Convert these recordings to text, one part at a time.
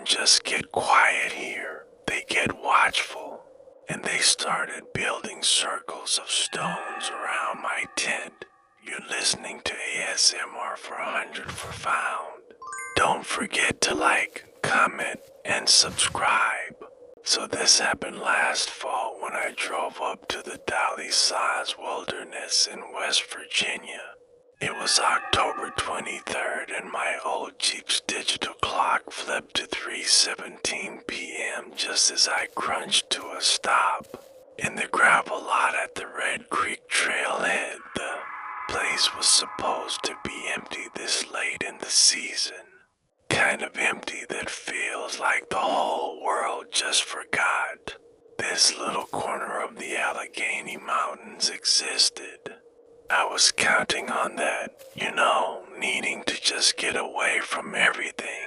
just get quiet here. They get watchful. And they started building circles of stones around my tent. You're listening to ASMR 404Found. Don't forget to like, comment, and subscribe. So this happened last fall when I drove up to the Dolly Size Wilderness in West Virginia. It was October 23rd and my old Jeep's digital clock flipped to 3:17 p.m. just as I crunched to a stop. In the gravel lot at the Red Creek trailhead, the place was supposed to be empty this late in the season. Kind of empty that feels like the whole world just forgot this little corner of the Allegheny Mountains existed. I was counting on that, needing to just get away from everything.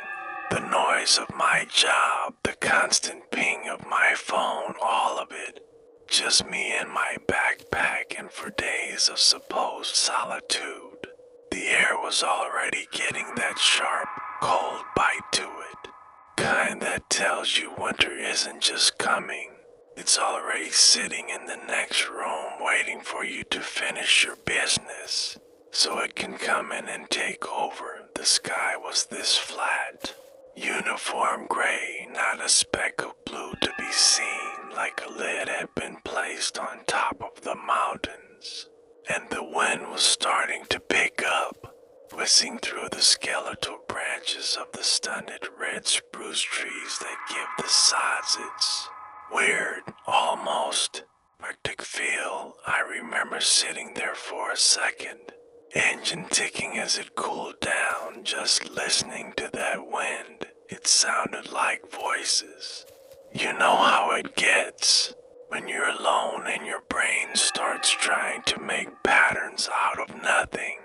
The noise of my job, the constant ping of my phone, all of it. Just me and my backpack and for days of supposed solitude. The air was already getting that sharp, cold bite to it. Kind that tells you winter isn't just coming. It's already sitting in the next room waiting for you to finish your business, so it can come in and take over. The sky was this flat, uniform gray, not a speck of blue to be seen, like a lid had been placed on top of the mountains. And the wind was starting to pick up, whizzing through the skeletal branches of the stunted red spruce trees that give the sides its weird, almost arctic feel. I remember sitting there for a second, engine ticking as it cooled down, just listening to that wind. It sounded like voices. You know how it gets when you're alone and your brain starts trying to make patterns out of nothing.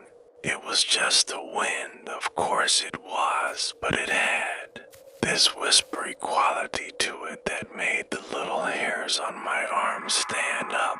It was just the wind, of course it was, but it had this whispery quality to it that made the little hairs on my arms stand up.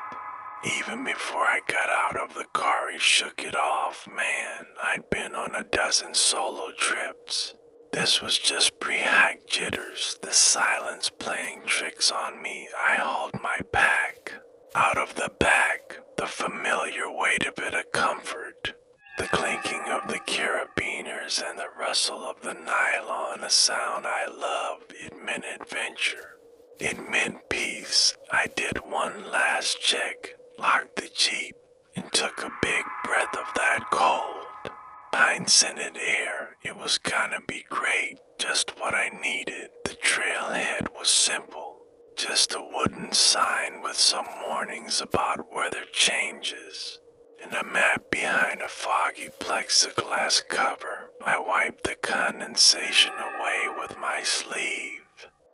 Even before I got out of the car, he shook it off. Man, I'd been on a dozen solo trips. This was just pre-hike jitters, the silence playing tricks on me. I hauled my pack out of the back, the familiar weight of it a comfort. The clinking of the carabiners and the rustle of the nylon, a sound I loved. It meant adventure. It meant peace. I did one last check, locked the Jeep, and took a big breath of that cold, pine-scented air. It was gonna be great, just what I needed. The trailhead was simple, just a wooden sign with some warnings about weather changes, and a map behind a foggy plexiglass cover. I wiped the condensation away with my sleeve,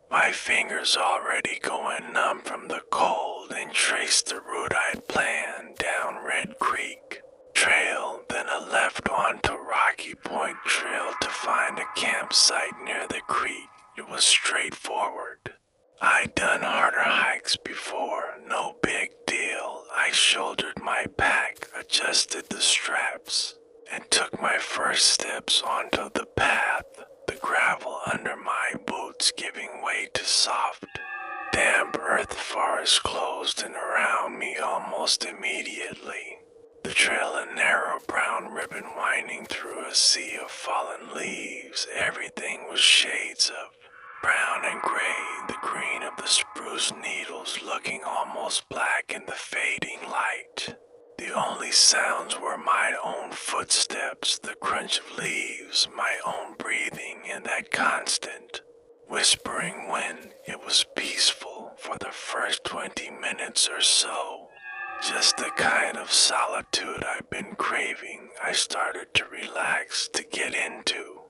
my fingers already going numb from the cold, and traced the route I'd planned down Red Creek Trail, then a left onto Rocky Point Trail to find a campsite near the creek. It was straightforward. I'd done harder hikes before, no big deal. I shouldered my pack, adjusted the straps, and took my first steps onto the path, the gravel under my boots giving way to soft, damp earth forest closed in around me almost immediately. The trail a narrow brown ribbon winding through a sea of fallen leaves. Everything was shades of brown and gray, the green of the spruce needles looking almost black in the fading light. The only sounds were my own footsteps, the crunch of leaves, my own breathing, and that constant, whispering wind. It was peaceful for the first 20 minutes or so. Just the kind of solitude I've been craving. I started to relax, to get into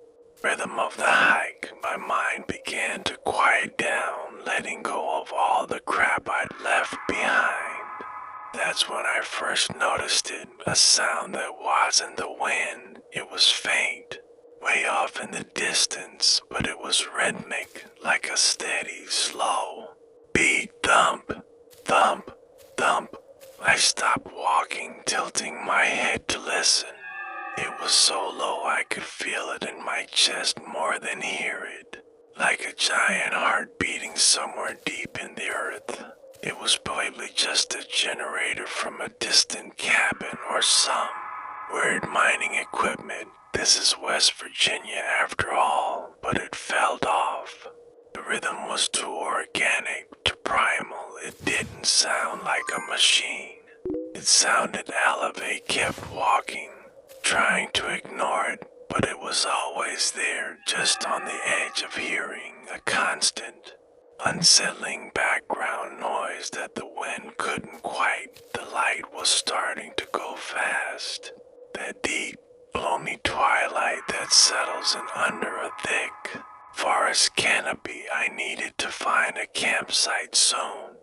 rhythm of the hike. My mind began to quiet down, letting go of all the crap I'd left behind. That's when I first noticed it, a sound that wasn't the wind. It was faint, way off in the distance, but it was rhythmic, like a steady, slow beat. Thump, thump, thump. I stopped walking, tilting my head to listen. It was so low I could feel it in my chest more than hear it. like a giant heart beating somewhere deep in the earth. It was probably just a generator from a distant cabin or some weird mining equipment. This is West Virginia after all, but it felt off. The rhythm was too organic, too primal. It didn't sound like a machine. It sounded Elevate kept walking, trying to ignore it, but it was always there, just on the edge of hearing, a constant, unsettling background noise that the wind couldn't quite. The light was starting to go fast. That deep, gloomy twilight that settles in under a thick forest canopy. I needed to find a campsite soon.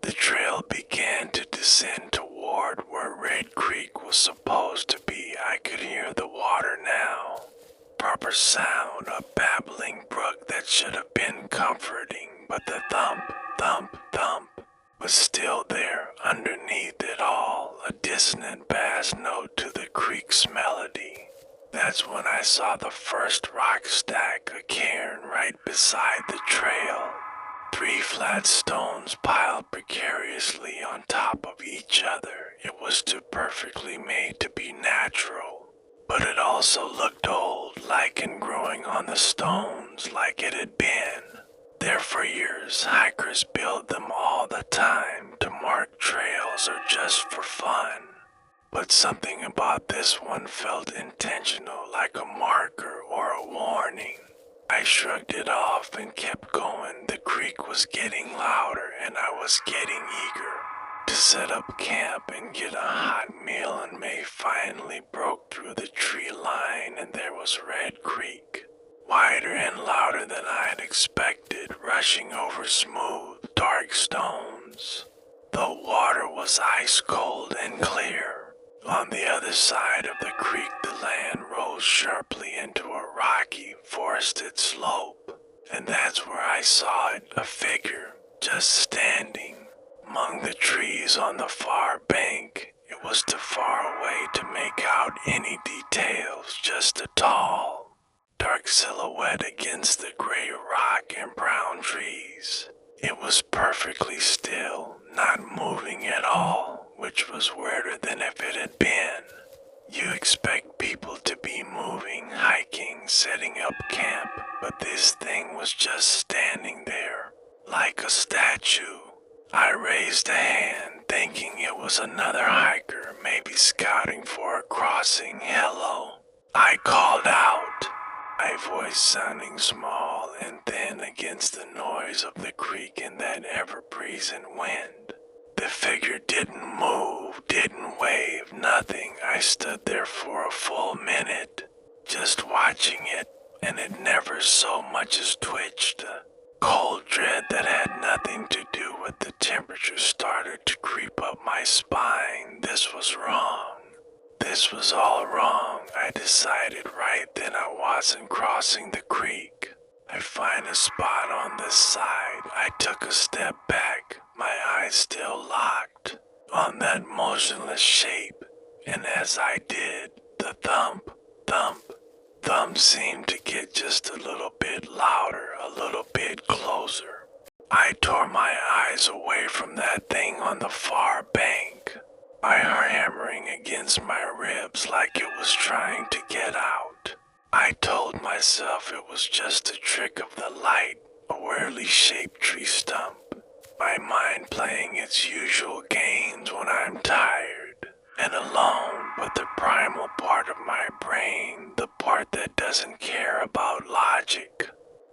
The trail began to descend toward where Red Creek was supposed to be. I could hear the water now. Proper sound, a babbling brook that should have been comforting, but the thump, thump, thump was still there underneath it all, a dissonant bass note to the creek's melody. That's when I saw the first rock stack, a cairn right beside the trail. 3 flat stones piled precariously on top of each other. It was too perfectly made to be natural, but it also looked old, lichen growing on the stones like it had been there for years. Hikers build them all the time to mark trails or just for fun. But something about this one felt intentional, like a marker or a warning. I shrugged it off and kept going. The creek was getting louder and I was getting eager to set up camp and get a hot meal, and May finally broke through the tree line and there was Red Creek, wider and louder than I had expected, rushing over smooth, dark stones. The water was ice cold and clear. On the other side of the creek, the land rose sharply into a rocky, forested slope, and that's where I saw it, a figure, just standing among the trees on the far bank. It was too far away to make out any details, just a tall, dark silhouette against the gray rock and brown trees. It was perfectly still, not moving at all, which was weirder than if it had been. You expect people to be moving, hiking, setting up camp, but this thing was just standing there, like a statue. I raised a hand, thinking it was another hiker, maybe scouting for a crossing. Hello. I called out, my voice sounding small and thin against the noise of the creek and that ever-breezing wind. The figure didn't move, didn't wave, nothing. I stood there for a full minute, just watching it, and it never so much as twitched. A cold dread that had nothing to do with the temperature started to creep up my spine. This was wrong. This was all wrong. I decided right then I wasn't crossing the creek. I'd find a spot on this side. I took a step back, my eyes still locked on that motionless shape, and as I did, the thump, thump, thump seemed to get just a little bit louder, a little bit closer. I tore my eyes away from that thing on the far bank, my heart hammering against my ribs like it was trying to get out. I told myself it was just a trick of the light, a weirdly shaped tree stump, my mind playing its usual games when I'm tired and alone. But the primal part of my brain, the part that doesn't care about logic,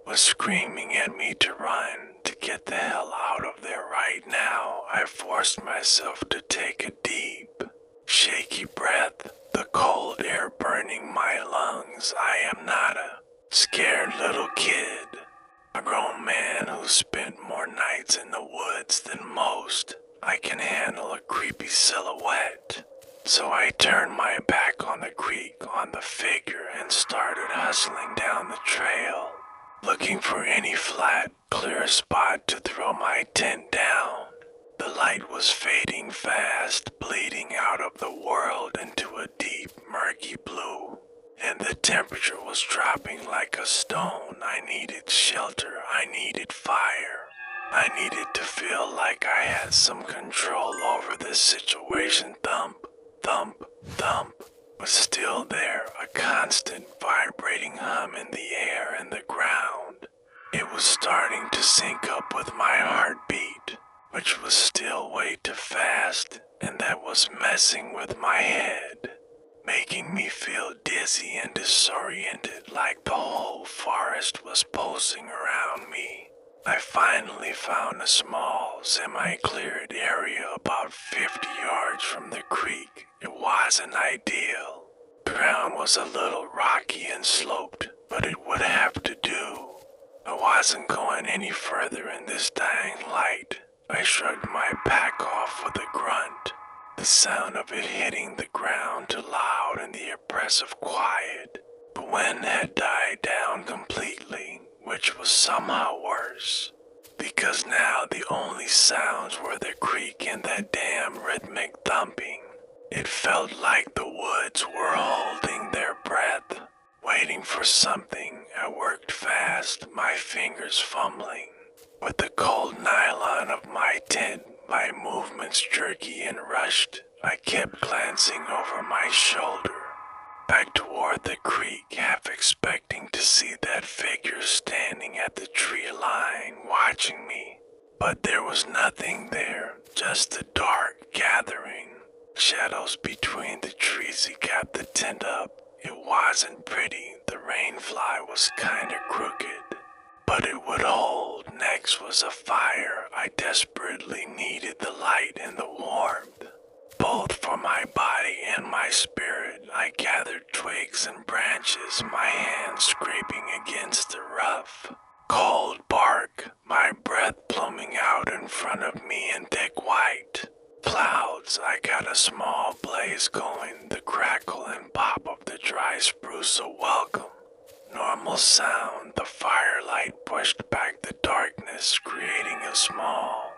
was screaming at me to run, to get the hell out of there right now. I forced myself to take a deep, shaky breath, the cold air burning my lungs. I am not a scared little kid, a grown man who spent more nights in the woods than most. I can handle a creepy silhouette. So I turned my back on the creek, on the figure, and started hustling down the trail, looking for any flat, clear spot to throw my tent down. The light was fading fast, bleeding out of the world into a deep, murky blue. and the temperature was dropping like a stone. I needed shelter. I needed fire. I needed to feel like I had some control over this situation. Thump, thump, thump was still there, a constant vibrating hum in the air and the ground. It was starting to sync up with my heartbeat, which was still way too fast, and that was messing with my head, making me feel dizzy and disoriented like the whole forest was pulsing around me. I finally found a small, semi-cleared area about 50 yards from the creek. It wasn't ideal. The ground was a little rocky and sloped, but it would have to do. I wasn't going any further in this dying light. I shrugged my pack off with a grunt. The sound of it hitting the ground too loud in the oppressive quiet. The wind had died down completely, which was somehow worse, because now the only sounds were the creek and that damn rhythmic thumping. It felt like the woods were holding their breath, waiting for something. I worked fast, my fingers fumbling with the cold nylon of my tent, my movements jerky and rushed. I kept glancing over my shoulder, back toward the creek, half expecting to see that figure standing at the tree line watching me. But there was nothing there, just the dark gathering, shadows between the trees. He got the tent up. It wasn't pretty, the rainfly was kinda crooked, but it would hold. Next was a fire. I desperately needed the light and the warmth, both for my body and my spirit. I gathered twigs and branches, my hands scraping against the rough, cold bark, my breath pluming out in front of me in thick white clouds. I got a small blaze going, the crackle and pop of the dry spruce a welcome. Normal sound, the firelight pushed back the darkness, creating a small,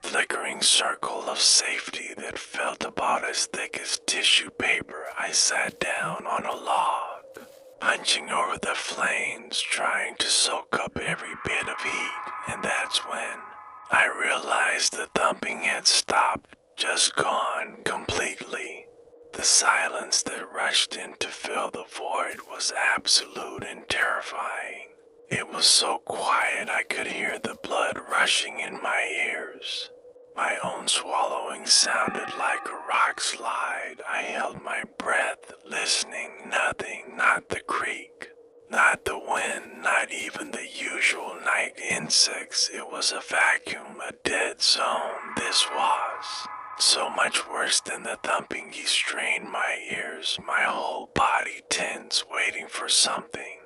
flickering circle of safety that felt about as thick as tissue paper. I sat down on a log, hunching over the flames, trying to soak up every bit of heat, and that's when I realized the thumping had stopped, just gone completely. The silence that rushed in to fill the void was absolute and terrifying. It was so quiet I could hear the blood rushing in my ears. My own swallowing sounded like a rock slide. I held my breath, listening. Nothing, not the creek, not the wind, not even the usual night insects. It was a vacuum, a dead zone. This was so much worse than the thumping. He strained my ears, my whole body tense, waiting for something,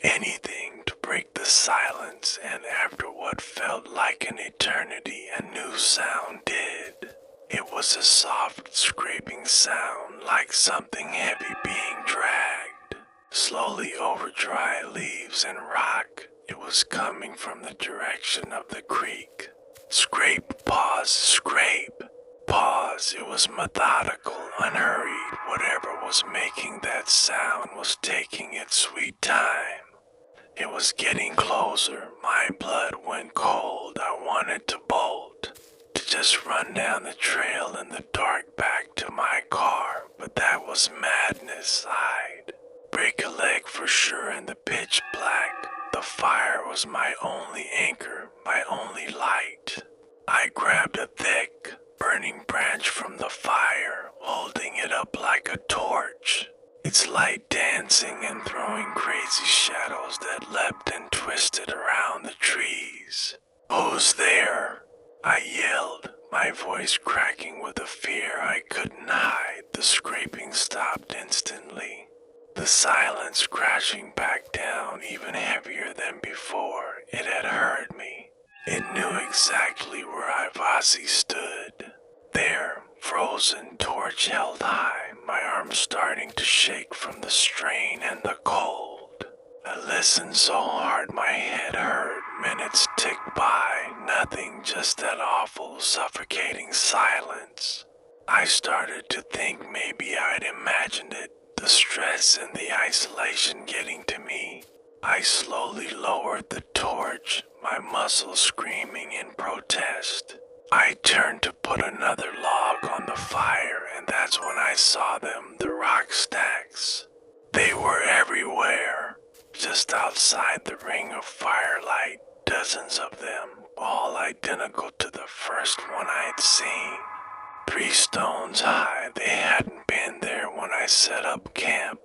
anything to break the silence, and after what felt like an eternity, a new sound did. It was a soft scraping sound, like something heavy being dragged slowly over dry leaves and rock. It was coming from the direction of the creek. Scrape, pause, scrape, pause. It was methodical, unhurried. Whatever was making that sound was taking its sweet time. It was getting closer. My blood went cold. I wanted to bolt, to just run down the trail in the dark back to my car, but that was madness. I'd break a leg for sure in the pitch black. The fire was my only anchor, my only light. I grabbed a thick, burning branch from the fire, holding it up like a torch, its light dancing and throwing crazy shadows that leapt and twisted around the trees. "Who's there?" I yelled, my voice cracking with a fear I couldn't hide. The scraping stopped instantly, the silence crashing back down even heavier than before. It had heard me. It knew exactly where Ivasi stood. There, frozen, torch held high, my arms starting to shake from the strain and the cold. I listened so hard my head hurt. Minutes ticked by, nothing, just that awful, suffocating silence. I started to think maybe I'd imagined it, the stress and the isolation getting to me, I slowly lowered the torch, my muscles screaming in protest. I turned to put another log on the fire, and that's when I saw them, the rock stacks. They were everywhere, just outside the ring of firelight, dozens of them, all identical to the first one I'd seen. 3 stones high. They hadn't been there when I set up camp.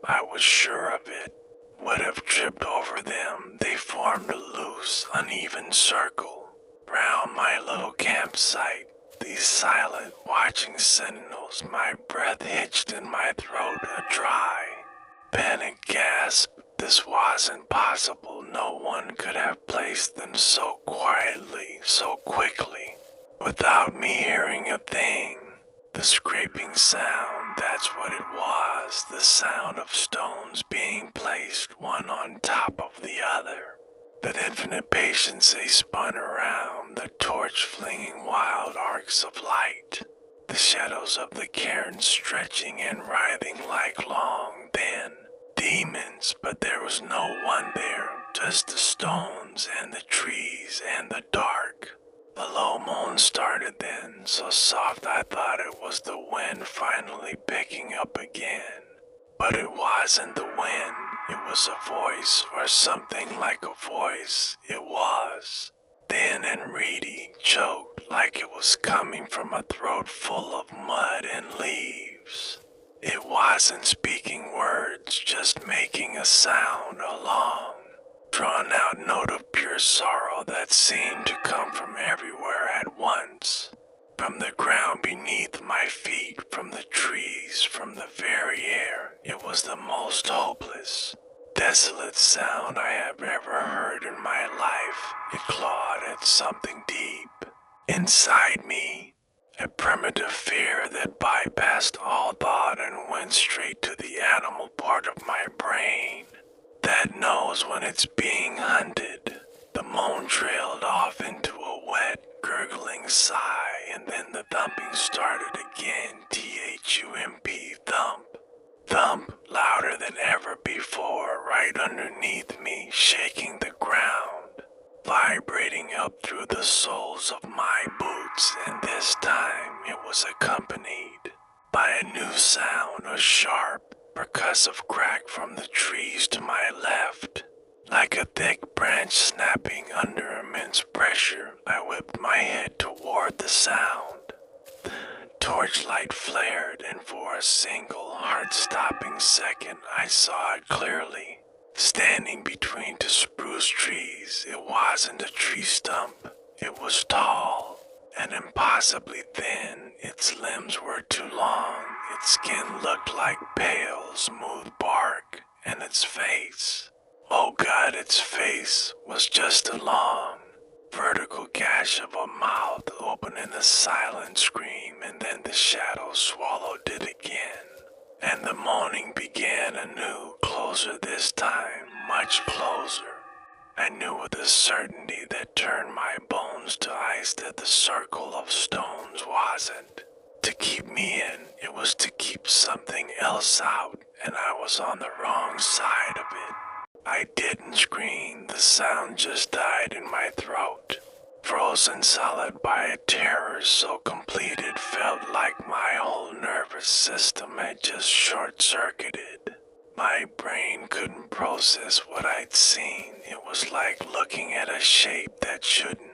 I was sure of it. Would have tripped over them. They formed a loose, uneven circle round my little campsite. These silent, watching sentinels, my breath hitched in my throat, a dry, panic gasp. This wasn't possible. No one could have placed them so quietly, so quickly, without me hearing a thing. The scraping sound, that's what it was, the sound of stones being placed one on top of the other. With infinite patience they spun around, the torch flinging wild arcs of light. The shadows of the cairns stretching and writhing like long, thin demons, but there was no one there, just the stones and the trees and the dark. The low moan started then, so soft I thought it was the wind finally picking up again. But it wasn't the wind, it was a voice, or something like a voice. It was thin and reedy, choked, like it was coming from a throat full of mud and leaves. It wasn't speaking words, just making a sound, a long, drawn-out note of pure sorrow that seemed to come from everywhere at once. From the ground beneath my feet, from the trees, from the very air, it was the most hopeless, desolate sound I have ever heard in my life. It clawed at something deep inside me, a primitive fear that bypassed all thought and went straight to the animal part of my brain that knows when it's being hunted. The moan trailed off into a wet, gurgling sigh, and then the thumping started again. T-H-U-M-P, thump. Thump, louder than ever before, right underneath me, shaking the ground, vibrating up through the soles of my boots, and this time it was accompanied by a new sound, a sharp, percussive crack from the trees to my left. Like a thick branch snapping under immense pressure, I whipped my head toward the sound. Torchlight flared, and for a single, heart-stopping second, I saw it clearly. Standing between 2 spruce trees, it wasn't a tree stump. It was tall and impossibly thin. Its limbs were too long. Its skin looked like pale, smooth bark, and its face, oh God, its face was just a long, vertical gash of a mouth open in a silent scream, and then the shadow swallowed it again, and the moaning began anew, closer this time, much closer. I knew with a certainty that turned my bones to ice that the circle of stones wasn't to keep me in, it was to keep something else out, and I was on the wrong side of it. I didn't scream, the sound just died in my throat, frozen solid by a terror so complete it felt like my whole nervous system had just short-circuited. My brain couldn't process what I'd seen. It was like looking at a shape that shouldn't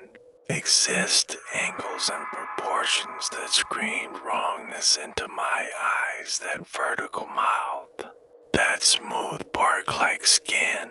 exist, angles and proportions that screamed wrongness into my eyes, that vertical mouth, that smooth bark-like skin.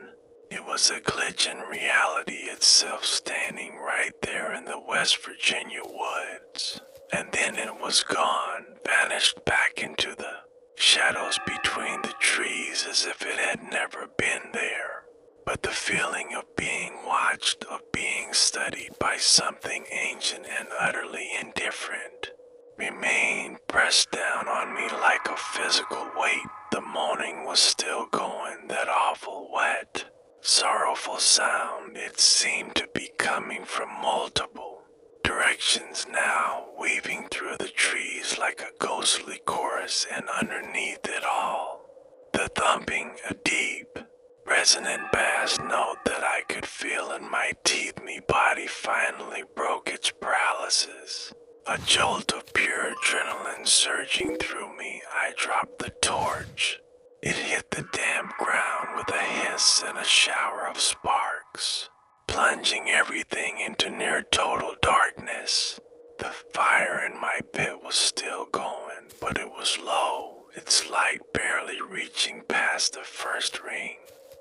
It was a glitch in reality itself standing right there in the West Virginia woods. And then it was gone, vanished back into the shadows between the trees as if it had never been there. But the feeling of being watched, of being studied by something ancient and utterly indifferent, remained pressed down on me like a physical weight. The moaning was still going, that awful, wet, sorrowful sound. It seemed to be coming from multiple directions now, weaving through the trees like a ghostly chorus, and underneath it all, thumping, a deep, resonant bass note that I could feel in my teeth. Me body finally broke its paralysis. A jolt of pure adrenaline surging through me, I dropped the torch. It hit the damp ground with a hiss and a shower of sparks, plunging everything into near total darkness. The fire in my pit was still going, but it was low, its light barely reaching past the first ring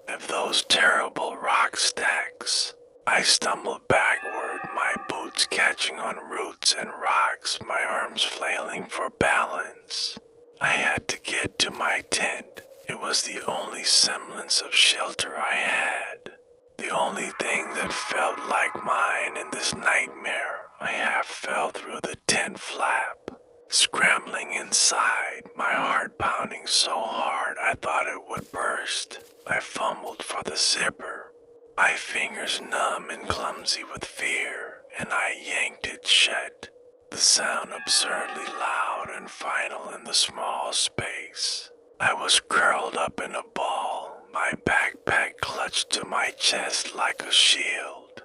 of those terrible rock stacks. I stumbled backward, my boots catching on roots and rocks, my arms flailing for balance. I had to get to my tent. It was the only semblance of shelter I had. The only thing that felt like mine in this nightmare. I half fell through the tent flap, scrambling inside, my heart pounding so hard I thought it would burst. I fumbled for the zipper, my fingers numb and clumsy with fear, and I yanked it shut. The sound absurdly loud and final in the small space. I was curled up in a ball, my backpack clutched to my chest like a shield.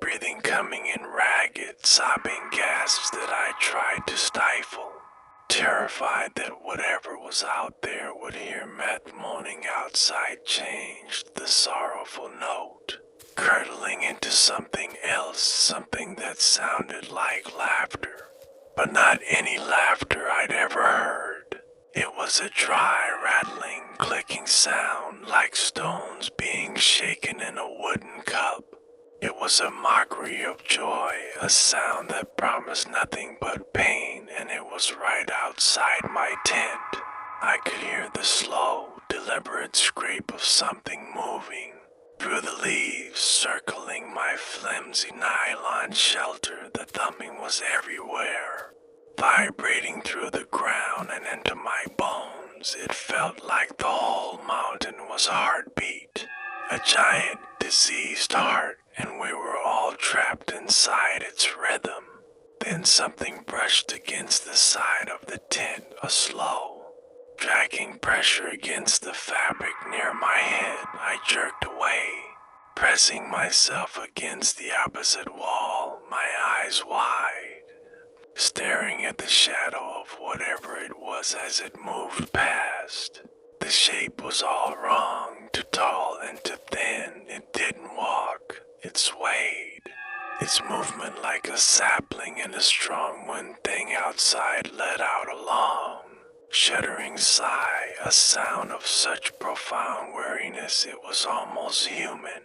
Breathing coming in ragged, sobbing gasps that I tried to stifle. Terrified that whatever was out there would hear meth moaning outside changed the sorrowful note, curdling into something else, something that sounded like laughter. But not any laughter I'd ever heard. It was a dry, rattling, clicking sound like stones being shaken in a wooden cup. It was a mockery of joy, a sound that promised nothing but pain, and it was right outside my tent. I could hear the slow, deliberate scrape of something moving through the leaves, circling my flimsy nylon shelter. The thumping was everywhere, vibrating through the ground and into my bones. It felt like the whole mountain was a heartbeat, a giant, diseased heart, and we were all trapped inside its rhythm. Then something brushed against the side of the tent, a slow, dragging pressure against the fabric near my head. I jerked away, pressing myself against the opposite wall, my eyes wide, staring at the shadow of whatever it was as it moved past. The shape was all wrong, too tall and too thin. It didn't walk, it swayed, its movement like a sapling in a strong wind. Thing outside let out a long, shuddering sigh, a sound of such profound weariness it was almost human.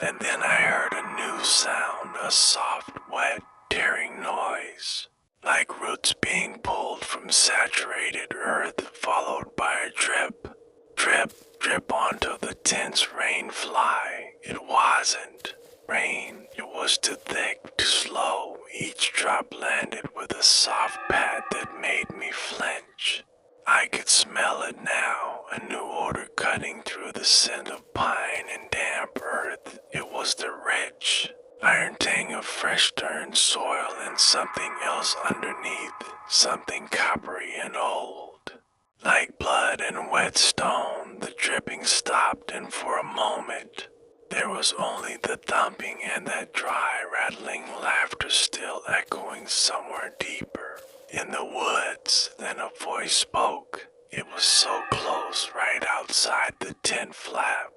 And then I heard a new sound, a soft, wet, tearing noise, like roots being pulled from saturated earth, followed by a drip, drip, drip onto the tent's rain fly. It wasn't rain, it was too thick, too slow. Each drop landed with a soft pat that made me flinch. I could smell it now, a new odor cutting through the scent of pine and damp earth. It was the rich, iron tang of fresh turned soil and something else underneath, something coppery and old. Like blood and wet stone, the dripping stopped, and for a moment, there was only the thumping and that dry, rattling laughter still echoing somewhere deeper in the woods. Then a voice spoke. It was so close, right outside the tent flap.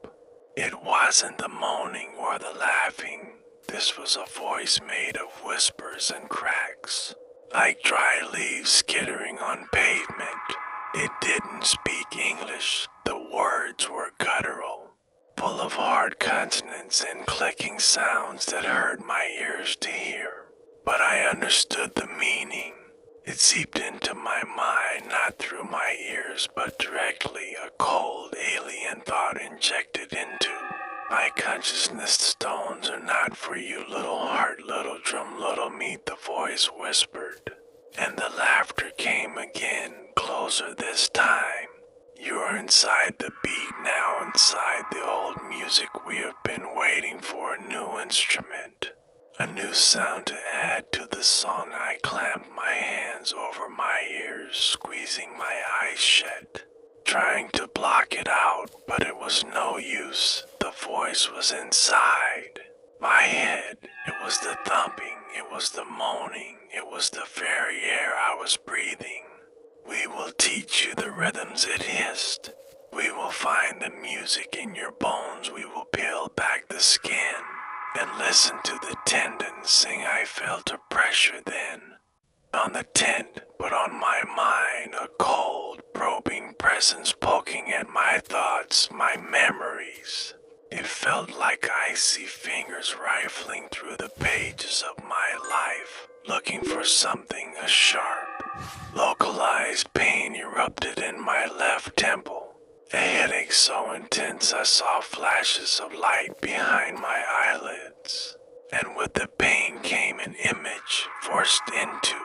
It wasn't the moaning or the laughing. This was a voice made of whispers and cracks, like dry leaves skittering on pavement. It didn't speak English. The words were guttural, full of hard consonants and clicking sounds that hurt my ears to hear. But I understood the meaning. It seeped into my mind, not through my ears, but directly, a cold alien thought injected into my consciousness. Stones are not for you, little heart, little drum, little meat, the voice whispered. And the laughter came again, closer this time. You are inside the beat now, inside the old music. We have been waiting for a new instrument, a new sound to add to the song. I clamped my hands over my ears, squeezing my eyes shut, trying to block it out. was no use. The voice was inside my head. It was the thumping, it was the moaning, it was the very air I was breathing. We will teach you the rhythms it hissed. We will find the music in your bones. We will peel back the skin and listen to the tendons sing. I felt a pressure then. On the tent, but on my mind, a cold, probing presence poking at my thoughts, my memories. It felt like icy fingers rifling through the pages of my life, looking for something, a sharp, localized pain erupted in my left temple. A headache so intense I saw flashes of light behind my eyelids, and with the pain came an image forced into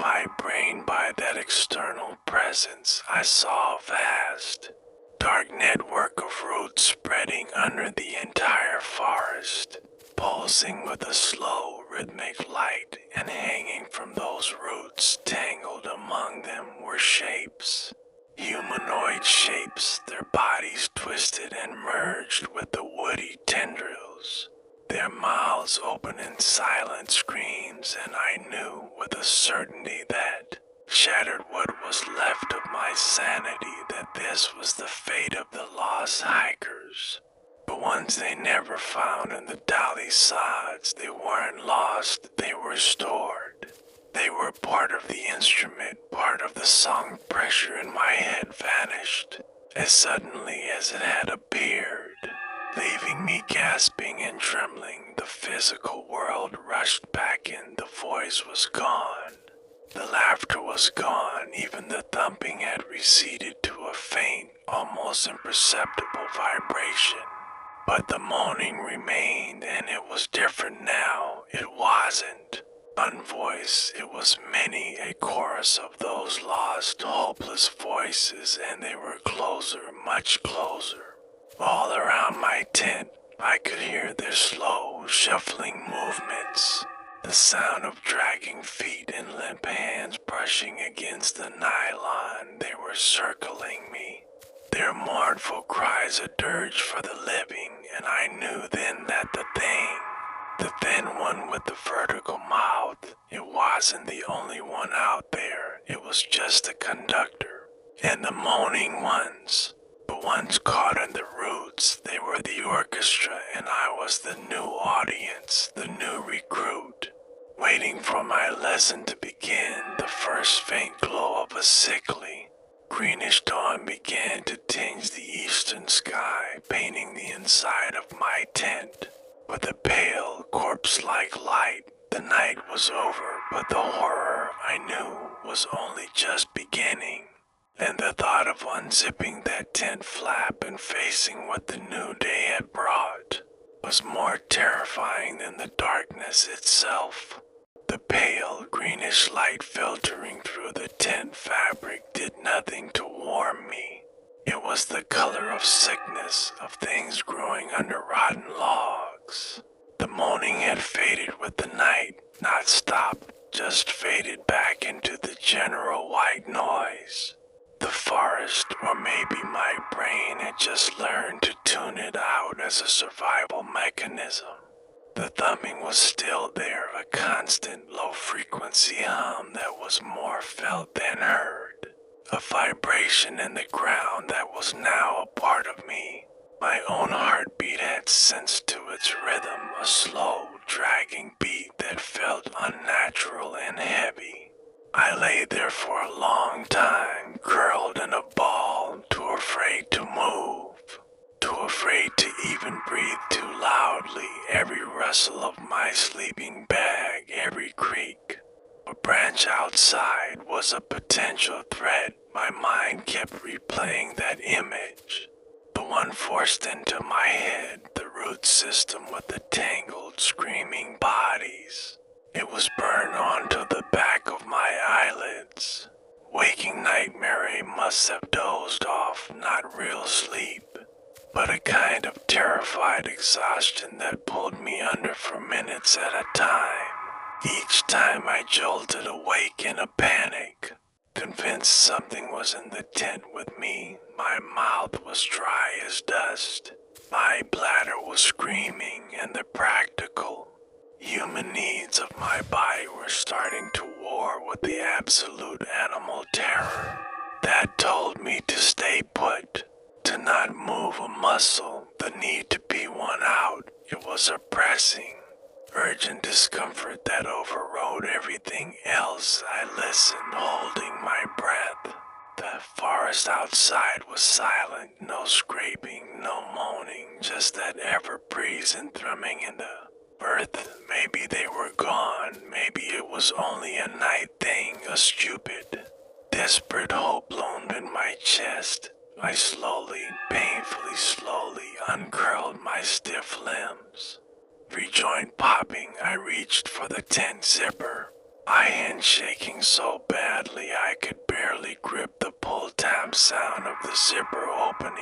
my brain by that external presence. I saw a vast, dark network of roots spreading under the entire forest, pulsing with a slow, rhythmic light, and hanging from those roots, tangled among them, were shapes. Humanoid shapes, their bodies twisted and merged with the woody tendrils. Their mouths open in silent screams, and I knew with a certainty that shattered what was left of my sanity, that this was the fate of the lost hikers. But ones they never found in the Dali sods. They weren't lost, they were stored. They were part of the instrument, part of the song. Pressure in my head vanished as suddenly as it had appeared, leaving me gasping and trembling. The physical world rushed back in. The voice was gone. The laughter was gone. Even the thumping had receded to a faint, almost imperceptible vibration. But the moaning remained, and it was different now. It wasn't one voice, it was many, a chorus of those lost, hopeless voices, and they were closer, much closer. All around my tent, I could hear their slow, shuffling movements, the sound of dragging feet and limp hands brushing against the nylon. They were circling me, their mournful cries a dirge for the living, and I knew then that the thin one with the vertical mouth, it wasn't the only one out there. It was just the conductor. And the moaning ones, the ones caught in the roots, they were the orchestra, and I was the new audience, the new recruit, waiting for my lesson to begin. The first faint glow of a sickly, greenish dawn began to tinge the eastern sky, painting the inside of my tent with a pale, corpse-like light. The night was over, but the horror, I knew, was only just beginning. And the thought of unzipping that tent flap and facing what the new day had brought was more terrifying than the darkness itself. The pale, greenish light filtering through the tent fabric did nothing to warm me. It was the color of sickness, of things growing under rotten logs. The moaning had faded with the night, not stopped, just faded back into the general white noise. The forest, or maybe my brain, had just learned to tune it out as a survival mechanism. The thumping was still there, a constant low-frequency hum that was more felt than heard. A vibration in the ground that was now a part of me. My own heartbeat had sensed to its rhythm, a slow, dragging beat that felt unnatural and heavy. I lay there for a long time, curled in a ball, too afraid to move, too afraid to even breathe too loudly. Every rustle of my sleeping bag, every creak, a branch outside was a potential threat. My mind kept replaying that image, the one forced into my head, the root system with the tangled, screaming bodies. It was burned onto the back of my eyelids. Waking nightmare, I must have dozed off, not real sleep, but a kind of terrified exhaustion that pulled me under for minutes at a time. Each time I jolted awake in a panic, convinced something was in the tent with me, My mouth was dry as dust. My bladder was screaming, and the practical, human needs of my body were starting to war with the absolute animal terror that told me to stay put, to not move a muscle, the need to pee one out. It was oppressing, urgent discomfort that overrode everything else. I listened, holding my breath. The forest outside was silent, no scraping, no moaning, just that ever-present thrumming in the earth. Maybe they were gone, maybe it was only a night thing, a stupid, desperate hope loomed in my chest. I slowly, painfully slowly uncurled my stiff limbs. Rejoined popping, I reached for the tent zipper, my hand shaking so badly I could barely grip the pull-tab sound of the zipper opening.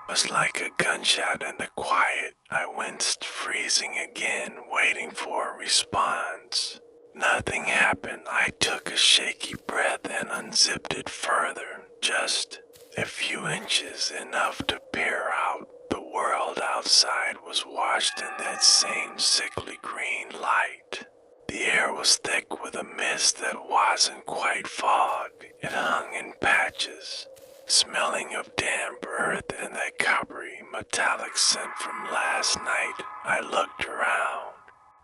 It was like a gunshot in the quiet. I winced, freezing again, waiting for a response. Nothing happened. I took a shaky breath and unzipped it further, just a few inches, enough to peer out. The world outside was washed in that same sickly green light. The air was thick with a mist that wasn't quite fog. It hung in patches, smelling of damp earth and that coppery, metallic scent from last night. I looked around,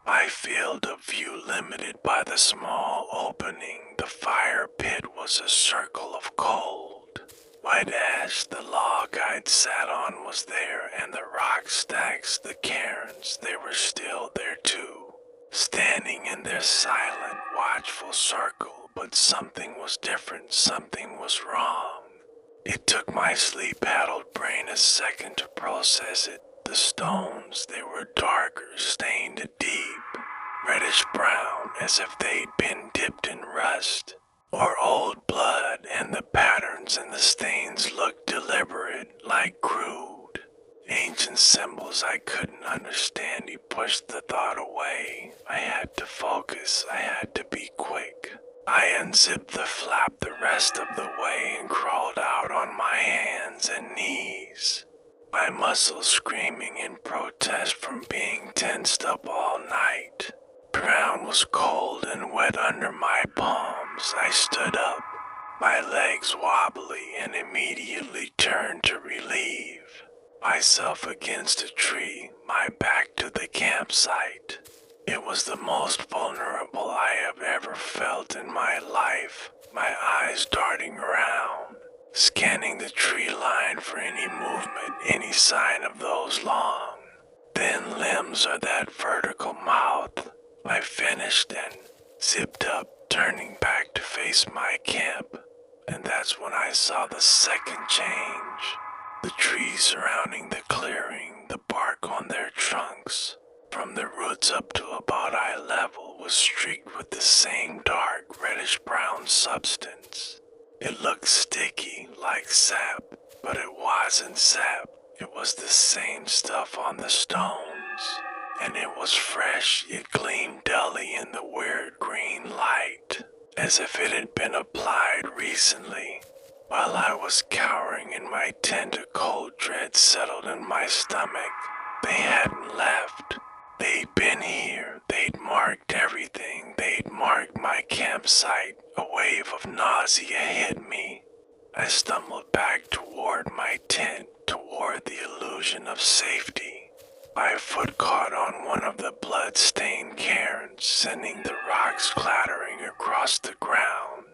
my field of view limited by the small opening. The fire pit was a circle of cold. White ash, the log I'd sat on, was there, and the rock stacks, the cairns, they were still there too, standing in their silent, watchful circle. But something was different, something was wrong. It took my sleep-addled brain a second to process it. The stones, they were darker, stained deep, reddish-brown, as if they'd been dipped in rust or old blood, and the patterns and the stains looked deliberate, like crude, ancient symbols I couldn't understand. He pushed the thought away. I had to focus. I had to be quick. I unzipped the flap the rest of the way and crawled out on my hands and knees, my muscles screaming in protest from being tensed up all night. The ground was cold and wet under my palms. I stood up, my legs wobbly, and immediately turned to relieve myself against a tree, my back to the campsite. It was the most vulnerable I have ever felt in my life, my eyes darting around, scanning the tree line for any movement, any sign of those long, thin limbs or that vertical mouth. I finished and zipped up, turning back to face my camp, and that's when I saw the second change. The trees surrounding the clearing, the bark on their trunks, from the roots up to about eye level, was streaked with the same dark, reddish-brown substance. It looked sticky, like sap, but it wasn't sap. It was the same stuff on the stones, and it was fresh. It gleamed dully in the weird green light, as if it had been applied recently. While I was cowering in my tent, a cold dread settled in my stomach. They hadn't left. They'd been here. They'd marked everything. They'd marked my campsite. A wave of nausea hit me. I stumbled back toward my tent, toward the illusion of safety. My foot caught on one of the blood-stained cairns, sending the rocks clattering across the ground.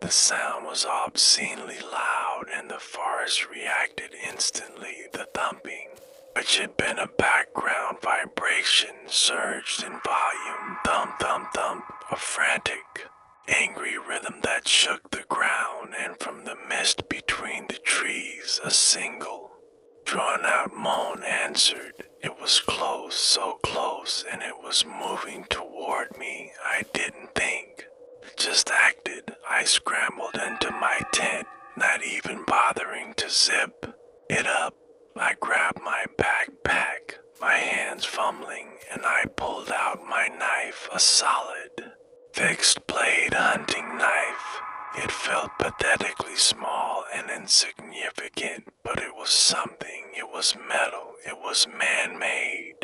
The sound was obscenely loud, and the forest reacted instantly. The thumping, which had been a background vibration, surged in volume. Thump, thump, thump, a frantic, angry rhythm that shook the ground, and from the mist between the trees, a single, drawn-out moan answered. It was close, so close, and it was moving toward me. I didn't think, just acted. I scrambled into my tent, not even bothering to zip it up. I grabbed my backpack, my hands fumbling, and I pulled out my knife, a solid, fixed-blade hunting knife. It felt pathetically small and insignificant, was metal, it was man-made.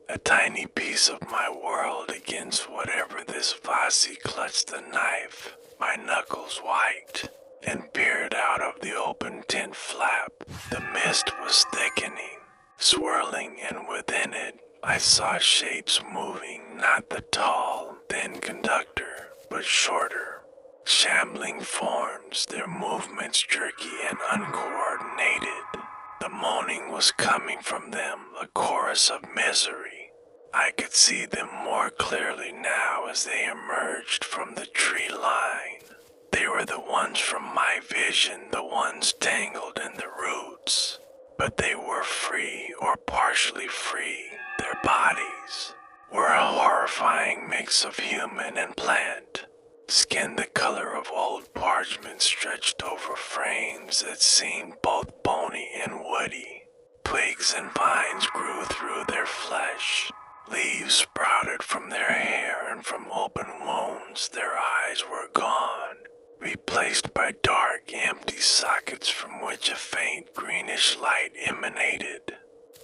A tiny piece of my world against whatever this Fosse clutched the knife, my knuckles white, and peered out of the open tent flap. The mist was thickening, swirling, and within it, I saw shapes moving, not the tall, thin conductor, but shorter, shambling forms, their movements jerky and uncoordinated. The moaning was coming from them, a chorus of misery. I could see them more clearly now as they emerged from the tree line. They were the ones from my vision, the ones tangled in the roots. But they were free, or partially free. Their bodies were a horrifying mix of human and plant. Skin the color of old parchment stretched over frames that seemed both bony and woody. Twigs and vines grew through their flesh. Leaves sprouted from their hair, and from open wounds their eyes were gone, replaced by dark, empty sockets from which a faint greenish light emanated.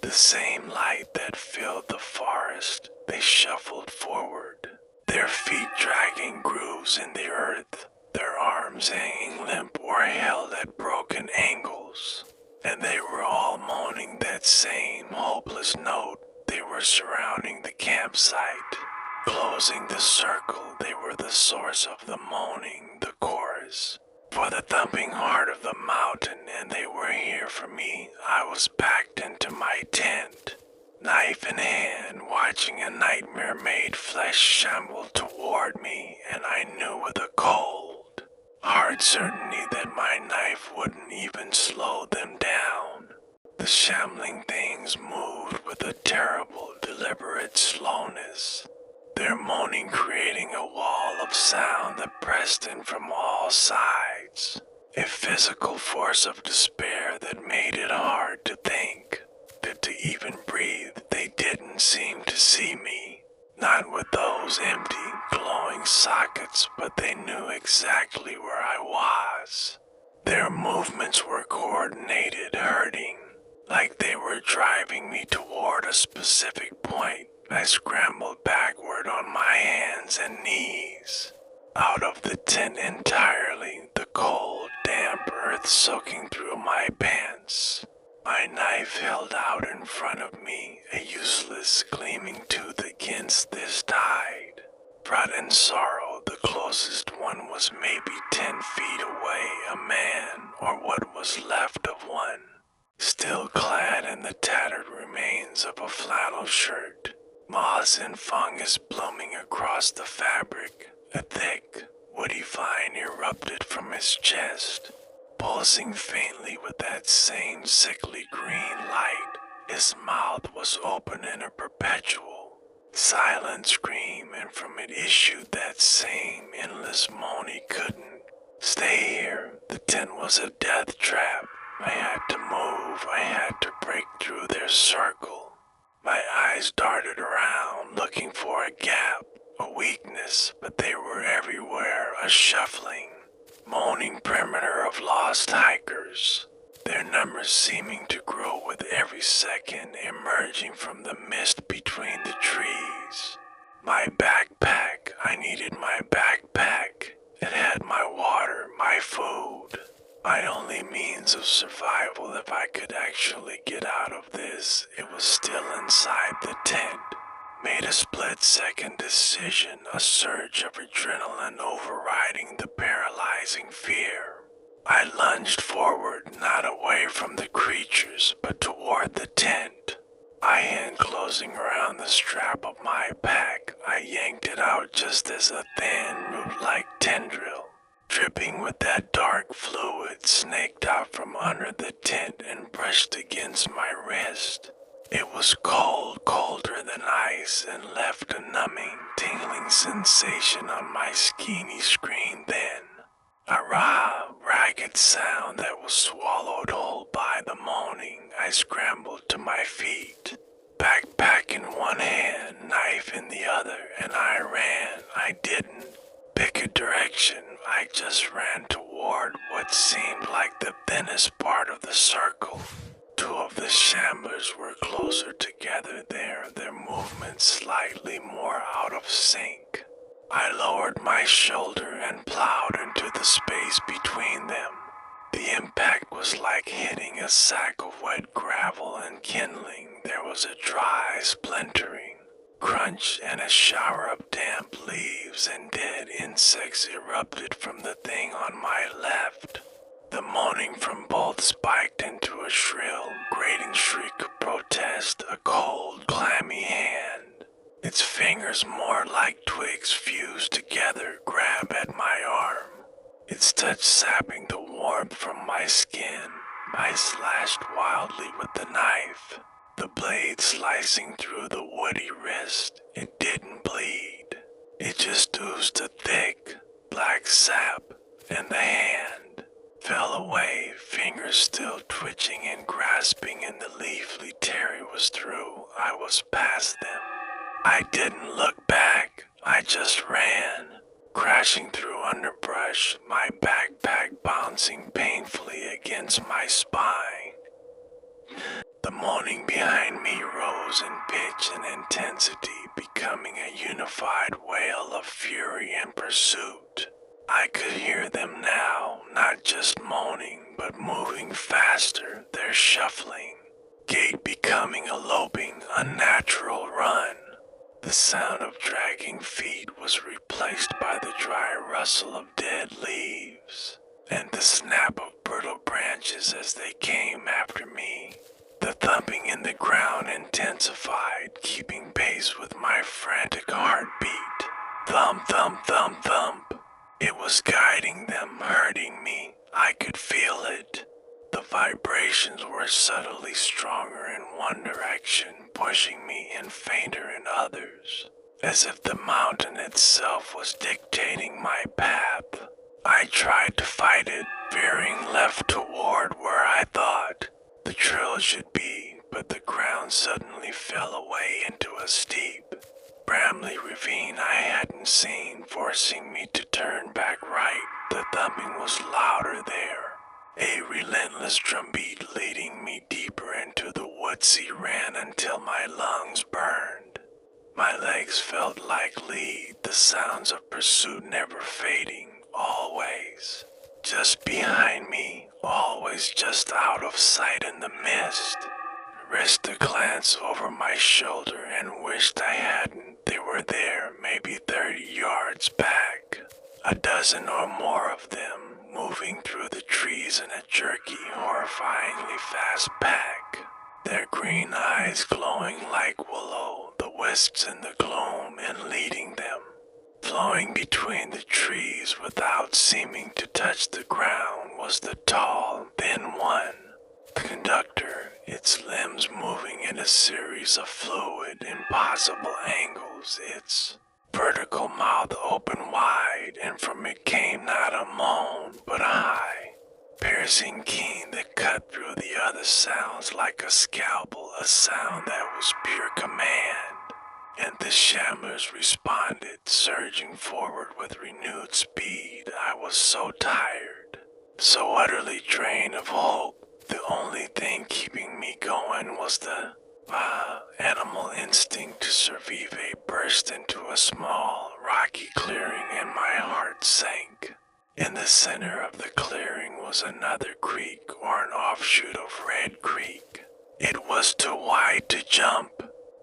The same light that filled the forest. They shuffled forward, their feet dragging grooves in the earth, their arms hanging limp or held at broken angles. And they were all moaning that same hopeless note. They were surrounding the campsite, closing the circle. They were the source of the moaning, the chorus, for the thumping heart of the mountain, and they were here for me. I was backed into my tent, knife in hand, watching a nightmare-made flesh shamble toward me, and I knew with a cold, hard certainty that my knife wouldn't even slow them down. The shambling things moved with a terrible, deliberate slowness, their moaning creating a wall of sound that pressed in from all sides, a physical force of despair that made it hard to think, that to even breathe. They didn't seem to see me, not with those empty, glowing sockets, but they knew exactly where I was. Their movements were coordinated, hurting, like they were driving me toward a specific point. I scrambled backward on my hands and knees, out of the tent entirely, the cold, damp earth soaking through my pants. My knife held out in front of me, a useless, gleaming tooth against this tide. Brought in sorrow, the closest one was maybe 10 feet away, a man, or what was left of one, still clad in the tattered remains of a flannel shirt, moss and fungus blooming across the fabric. A thick, woody vine erupted from his chest, pulsing faintly with that same sickly green light. His mouth was open in a perpetual, silent scream, and from it issued that same endless moan. He couldn't stay here. The tent was a death trap. I had to move. I had to break through their circle. My eyes darted around, looking for a gap, a weakness, but they were everywhere, a shuffling, moaning perimeter of lost hikers, their numbers seeming to grow with every second, emerging from the mist between the trees. My backpack, I needed my backpack. It had my water, my food, my only means of survival. If I could actually get out of this, it was still inside the tent. Made a split-second decision, a surge of adrenaline overriding the paralyzing fear. I lunged forward, not away from the creatures, but toward the tent. My hand closing around the strap of my pack, I yanked it out just as a thin, root-like tendril, dripping with that dark fluid, snaked out from under the tent and brushed against my wrist. It was cold, colder than ice, and left a numbing, tingling sensation on my skinny screen then. A raw, ragged sound that was swallowed whole by the moaning. I scrambled to my feet, backpack in one hand, knife in the other, and I ran. I didn't pick a direction. I just ran toward what seemed like the thinnest part of the circle, two of the shamblers were closer together there, their movements slightly more out of sync. I lowered my shoulder and plowed into the space between them. The impact was like hitting a sack of wet gravel and kindling. There was a dry, splintering crunch and a shower of damp leaves, and dead insects erupted from the thing on my left. The moaning from both spiked into a shrill, grating shriek of protest, a cold, clammy hand. Its fingers, more like twigs fused together, grabbed at my arm. Its touch sapping the warmth from my skin. I slashed wildly with the knife, the blade slicing through the woody wrist. It didn't bleed. It just oozed a thick, black sap, and the hand fell away, fingers still twitching and grasping in the leafy Terry was through. I was past them. I didn't look back. I just ran, crashing through underbrush, my backpack bouncing painfully against my spine. The moaning behind me rose in pitch and intensity, becoming a unified wail of fury and pursuit. I could hear them now, not just moaning, but moving faster, their shuffling, gait becoming a loping, unnatural run. The sound of dragging feet was replaced by the dry rustle of dead leaves, and the snap of brittle branches as they came after me. The thumping in the ground intensified, keeping pace with my frantic heartbeat. Thump, thump, thump, thump. It was guiding them, hurting me. I could feel it. The vibrations were subtly stronger in one direction, pushing me in fainter in others, as if the mountain itself was dictating my path. I tried to fight it, veering left toward where I thought the trail should be, but the ground suddenly fell away into a steep, brambly ravine I hadn't seen, forcing me to turn back right. The thumping was louder there, a relentless drumbeat leading me deeper into the woodsy ran until my lungs burned. My legs felt like lead, the sounds of pursuit never fading, always just behind me, always just out of sight in the mist. Risked a glance over my shoulder and wished I hadn't. They were there, maybe 30 yards back, a dozen or more of them, moving through the trees in a jerky, horrifyingly fast pack, their green eyes glowing like willow, the wisps in the gloom, and leading them, flowing between the trees without seeming to touch the ground, was the tall, thin one, the conductor, its limbs moving in a series of fluid, impossible angles, its vertical mouth open wide, and from it came not a moan, but a high, piercing keen that cut through the other sounds like a scalpel, a sound that was pure command. And the shamblers responded, surging forward with renewed speed. I was so tired, so utterly drained of hope. The only thing keeping me going was the animal instinct to survive. Burst into a small, rocky clearing, and my heart sank. In the center of the clearing was another creek, or an offshoot of Red Creek. It was too wide to jump.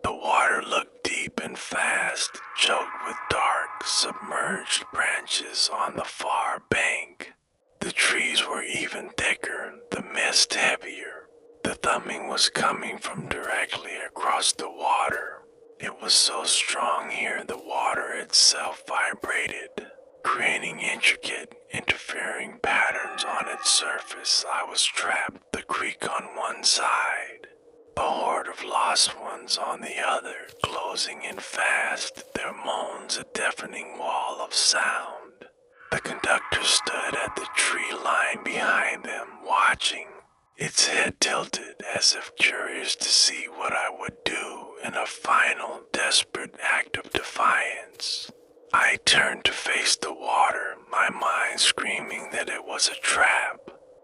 The water looked deep and fast, choked with dark, submerged branches on the far bank. The trees were even thicker, the mist heavier. The thumping was coming from directly across the water. It was so strong here the water itself vibrated, creating intricate, interfering patterns on its surface. I was trapped, the creek on one side, a horde of lost ones on the other, closing in fast, their moans a deafening wall of sound. The conductor stood at the tree line behind them, watching, its head tilted as if curious to see what I would do in a final, desperate act of defiance. I turned to face the water, my mind screaming that it was a trap,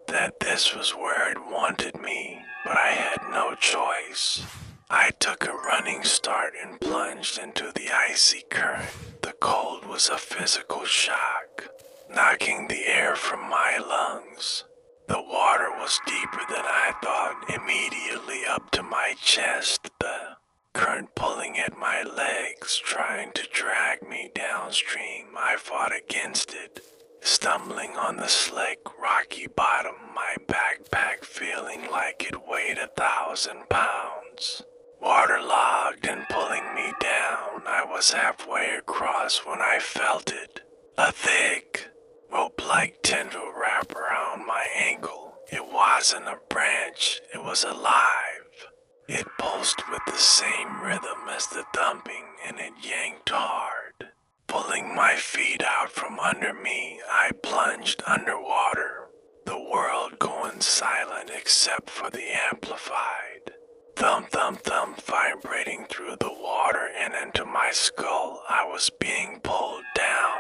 that this was where it wanted me. but I had no choice. I took a running start and plunged into the icy current. The cold was a physical shock, knocking the air from my lungs. The water was deeper than I thought, immediately up to my chest, the current pulling at my legs, trying to drag me downstream. I fought against it, stumbling on the slick, rocky bottom, my backpack feeling like it weighed 1,000 pounds. Waterlogged and pulling me down, I was halfway across when I felt it. A thick, rope-like tendril wrap around my ankle. It wasn't a branch, it was alive. It pulsed with the same rhythm as the thumping, and it yanked hard. Pulling my feet out from under me, I plunged underwater, the world going silent except for the amplified. Thump, thump, thump vibrating through the water and into my skull. I was being pulled down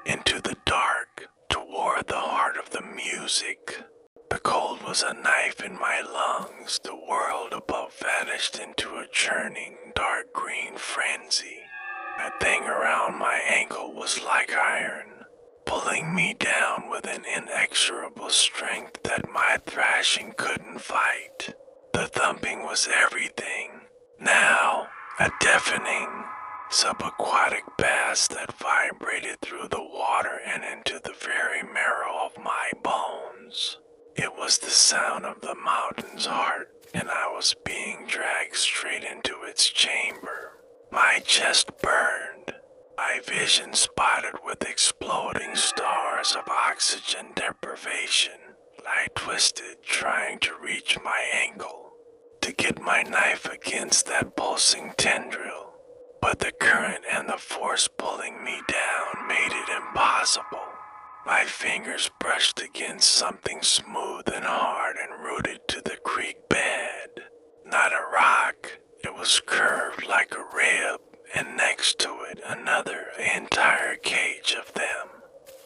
into the dark, toward the heart of the music. The cold was a knife in my lungs. The world above vanished into a churning, dark green frenzy. That thing around my ankle was like iron, pulling me down with an inexorable strength that my thrashing couldn't fight. The thumping was everything. Now, a deafening, subaquatic bass that vibrated through the water and into the very marrow of my bones. It was the sound of the mountain's heart, and I was being dragged straight into its chamber. My chest burned, my vision spotted with exploding stars of oxygen deprivation. I twisted, trying to reach my ankle, to get my knife against that pulsing tendril, but the current and the force pulling me down made it impossible. My fingers brushed against something smooth and hard and rooted to the creek bed. Not a rock, it was curved like a rib, and next to it another entire cage of them,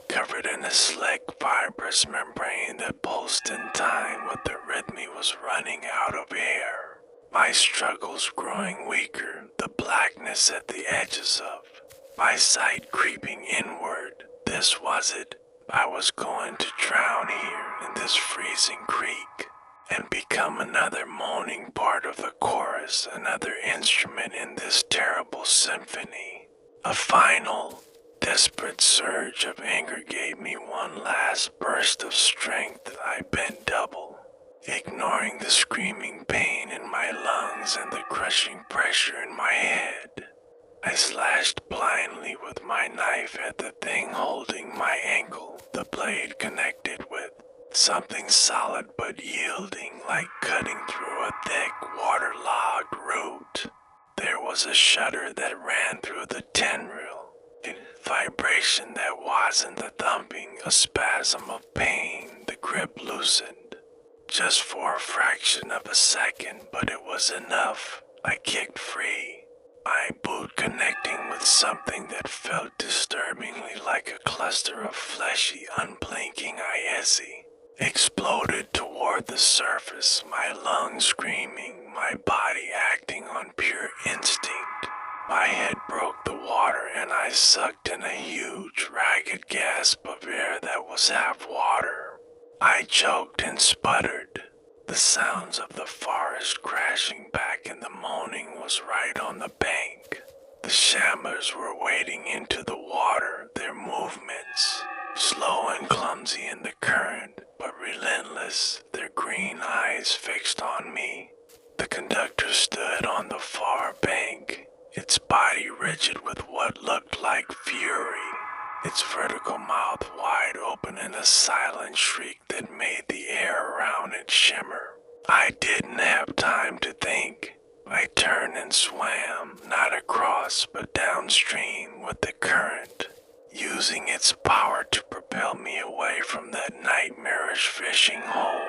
covered in a slick, fibrous membrane that pulsed in time with the rhythm was running out of air. My struggles growing weaker, the blackness at the edges of my sight creeping inward. This was it. I was going to drown here in this freezing creek and become another moaning part of the chorus, another instrument in this terrible symphony. A final, desperate surge of anger gave me one last burst of strength. I bent double, ignoring the screaming pain in my lungs and the crushing pressure in my head. I slashed blindly with my knife at the thing holding my ankle, the blade connected with something solid but yielding, like cutting through a thick, waterlogged root. There was a shudder that ran through the tendril, a vibration that wasn't the thumping, a spasm of pain. The grip loosened, just for a fraction of a second, but it was enough. I kicked free, my boot connecting with something that felt disturbingly like a cluster of fleshy, unblinking iesi. Exploded toward the surface, my lungs screaming, my body acting on pure instinct. My head broke the water and I sucked in a huge, ragged gasp of air that was half water. I choked and sputtered. The sounds of the forest crashing back and the moaning was right on the bank. The shammers were wading into the water, their movements slow and clumsy in the current, but relentless, their green eyes fixed on me. The conductor stood on the far bank, its body rigid with what looked like fury, its vertical mouth wide open in a silent shriek that made the air around it shimmer. I didn't have time to think. I turned and swam, not across but downstream with the current, using its power to propel me away from that nightmarish fishing hole.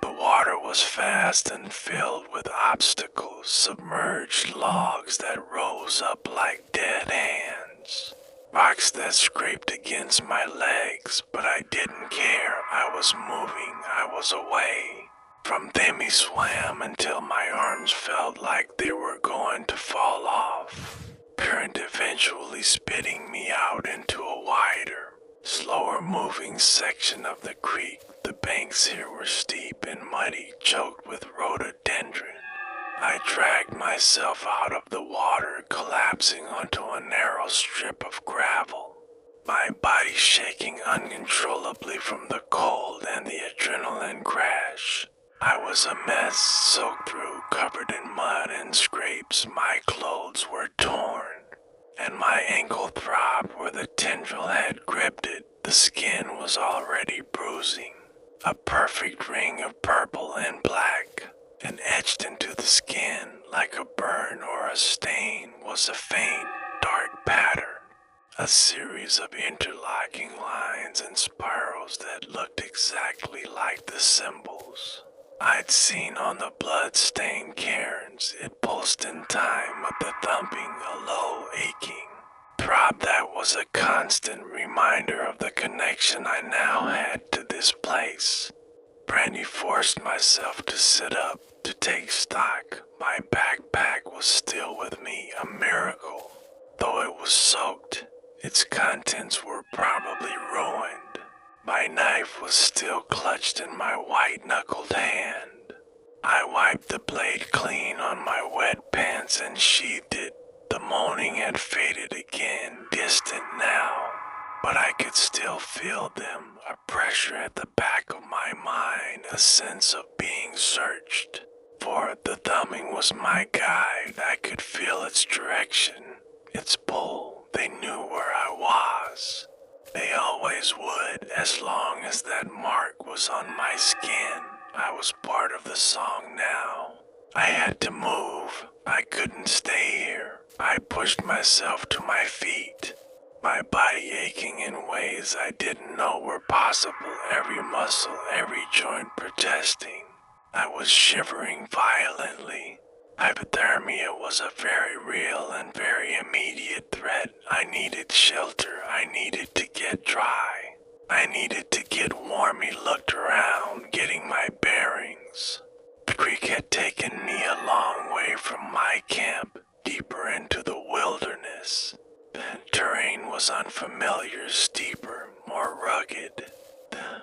The water was fast and filled with obstacles, submerged logs that rose up like dead hands, rocks that scraped against my legs, but I didn't care. I was moving, I was away. From them he swam until my arms felt like they were going to fall off, current eventually spitting me out into a wider, slower moving section of the creek. The banks here were steep and muddy, choked with rhododendron. I dragged myself out of the water, collapsing onto a narrow strip of gravel, my body shaking uncontrollably from the cold and the adrenaline crash. I was a mess, soaked through, covered in mud and scrapes. My clothes were torn, and my ankle throbbed where the tendril had gripped it. The skin was already bruising, a perfect ring of purple and black, and etched into the skin like a burn or a stain was a faint, dark pattern, a series of interlocking lines and spirals that looked exactly like the symbols I'd seen on the blood-stained cairns. It pulsed in time with the thumping, a low, aching throb that was a constant reminder of the connection I now had to this place. Brandy forced myself to sit up, to take stock. My backpack was still with me, a miracle. Though it was soaked, its contents were probably ruined. My knife was still clutched in my white-knuckled hand. I wiped the blade clean on my wet pants and sheathed it. The moaning had faded again, distant now, but I could still feel them, a pressure at the back of my mind, a sense of being searched. For the thumbing was my guide. I could feel its direction, its pull. They knew where I was. They always would, as long as that mark was on my skin. I was part of the song now. I had to move. I couldn't stay here. I pushed myself to my feet, my body aching in ways I didn't know were possible, every muscle, every joint protesting. I was shivering violently. Hypothermia was a very real and very immediate threat. I needed shelter. I needed to get dry. I needed to get warm. He looked around, getting my bearings. The creek had taken me a long way from my camp, deeper into the wilderness. The terrain was unfamiliar, steeper, more rugged. The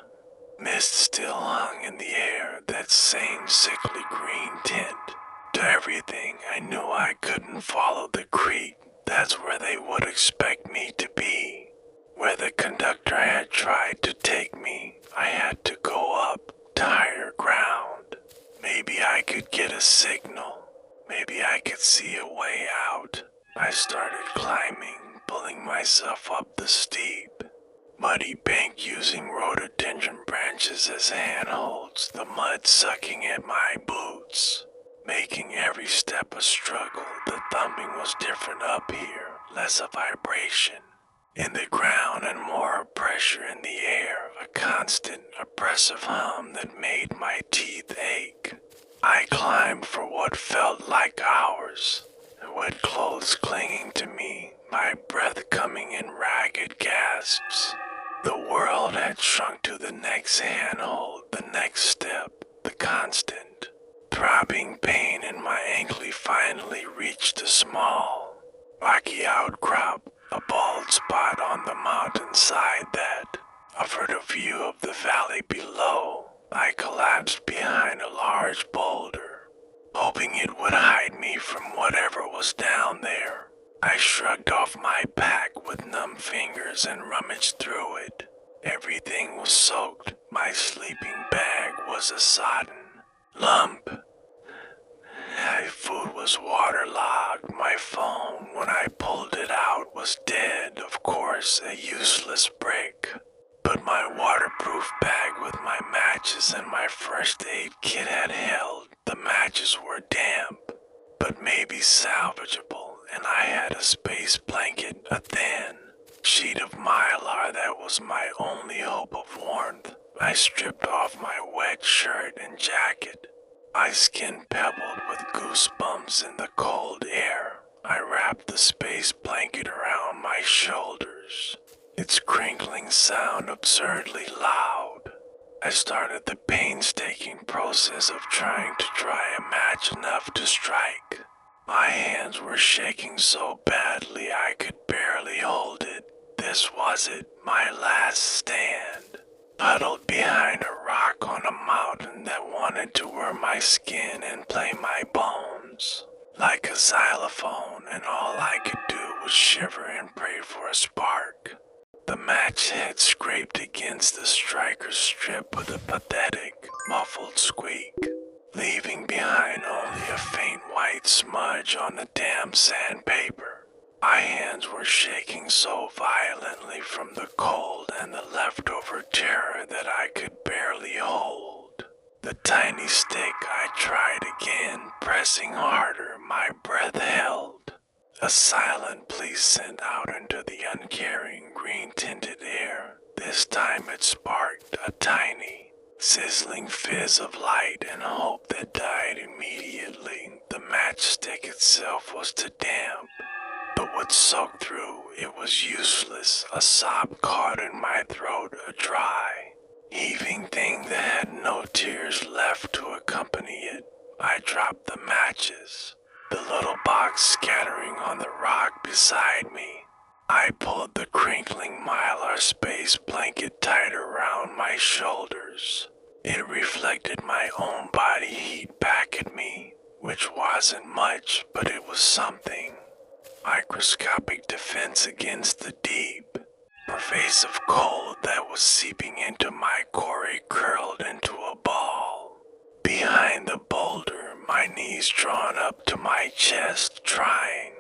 mist still hung in the air, that same sickly green tint. To everything, I knew I couldn't follow the creek. That's where they would expect me to be. Where the conductor had tried to take me, I had to go up to higher ground. Maybe I could get a signal. Maybe I could see a way out. I started climbing, pulling myself up the steep, muddy bank using rhododendron branches as handholds, the mud sucking at my boots, making every step a struggle. The thumping was different up here, less of vibration in the ground and more pressure in the air, a constant, oppressive hum that made my teeth ache. I climbed for what felt like hours, wet clothes clinging to me, my breath coming in ragged gasps. The world had shrunk to the next handhold, the next step, the constant, throbbing pain in my ankle finally reached a small, rocky outcrop, a bald spot on the mountainside that offered a view of the valley below. I collapsed behind a large boulder, hoping it would hide me from whatever was down there. I shrugged off my pack with numb fingers and rummaged through it. Everything was soaked. My sleeping bag was a sodden lump. My food was waterlogged. My phone, when I pulled it out, was dead. Of course, a useless brick. But my waterproof bag with my matches and my first aid kit had held. The matches were damp, but maybe salvageable, and I had a space blanket, a thin sheet of mylar that was my only hope of warmth. I stripped off my wet shirt and jacket, my skin pebbled with goosebumps in the cold air. I wrapped the space blanket around my shoulders, its crinkling sound absurdly loud. I started the painstaking process of trying to dry a match enough to strike. My hands were shaking so badly I could barely hold it. This was it, my last stand. Huddled behind a rock on a mountain that wanted to wear my skin and play my bones. Like a xylophone, and all I could do was shiver and pray for a spark. The match head scraped against the striker's strip with a pathetic, muffled squeak, leaving behind only a faint white smudge on the damp sandpaper. My hands were shaking so violently from the cold and the leftover terror that I could barely hold. The tiny stick I tried again, pressing harder, my breath held. A silent plea sent out into the uncaring green-tinted air. This time it sparked a tiny, sizzling fizz of light and hope that died immediately. The matchstick itself was too damp, but what soaked through, it was useless. A sob caught in my throat, a dry, heaving thing that had no tears left to accompany it. I dropped the matches, the little box scattering on the rock beside me. I pulled the crinkling Mylar space blanket tighter around my shoulders. It reflected my own body heat back at me, which wasn't much, but it was something. Microscopic defense against the deep, pervasive cold that was seeping into my core curled into a ball. Behind the boulder, my knees drawn up to my chest, trying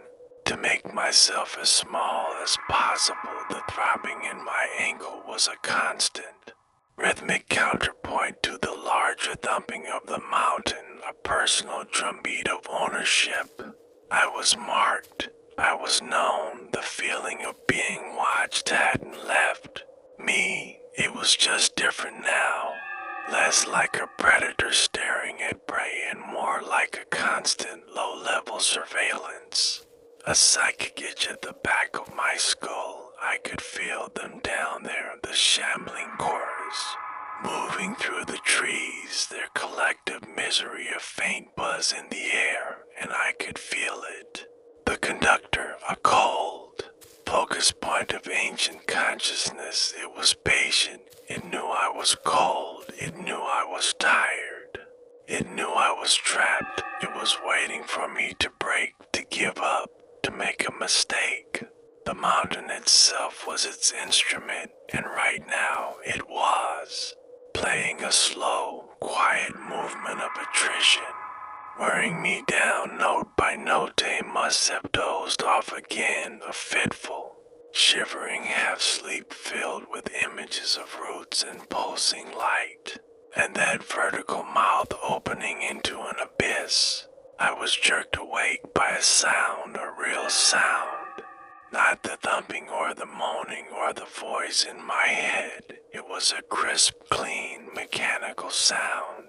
to make myself as small as possible. The throbbing in my ankle was a constant, rhythmic counterpoint to the larger thumping of the mountain, a personal drumbeat of ownership. I was marked. I was known. The feeling of being watched hadn't left me. It was just different now. Less like a predator staring at prey and more like a constant low-level surveillance. A psychic itch at the back of my skull. I could feel them down there, the shambling chorus, moving through the trees, their collective misery, a faint buzz in the air, and I could feel it. The conductor, a cold, focus point of ancient consciousness. It was patient. It knew I was cold. It knew I was tired. It knew I was trapped. It was waiting for me to break, to give up, to make a mistake. The mountain itself was its instrument, and right now it was playing a slow, quiet movement of attrition, wearing me down note by note. I must have dozed off again, a fitful, shivering half-sleep filled with images of roots and pulsing light, and that vertical mouth opening into an abyss. I was jerked awake by a sound, a real sound. Not the thumping or the moaning or the voice in my head. It was a crisp, clean, mechanical sound.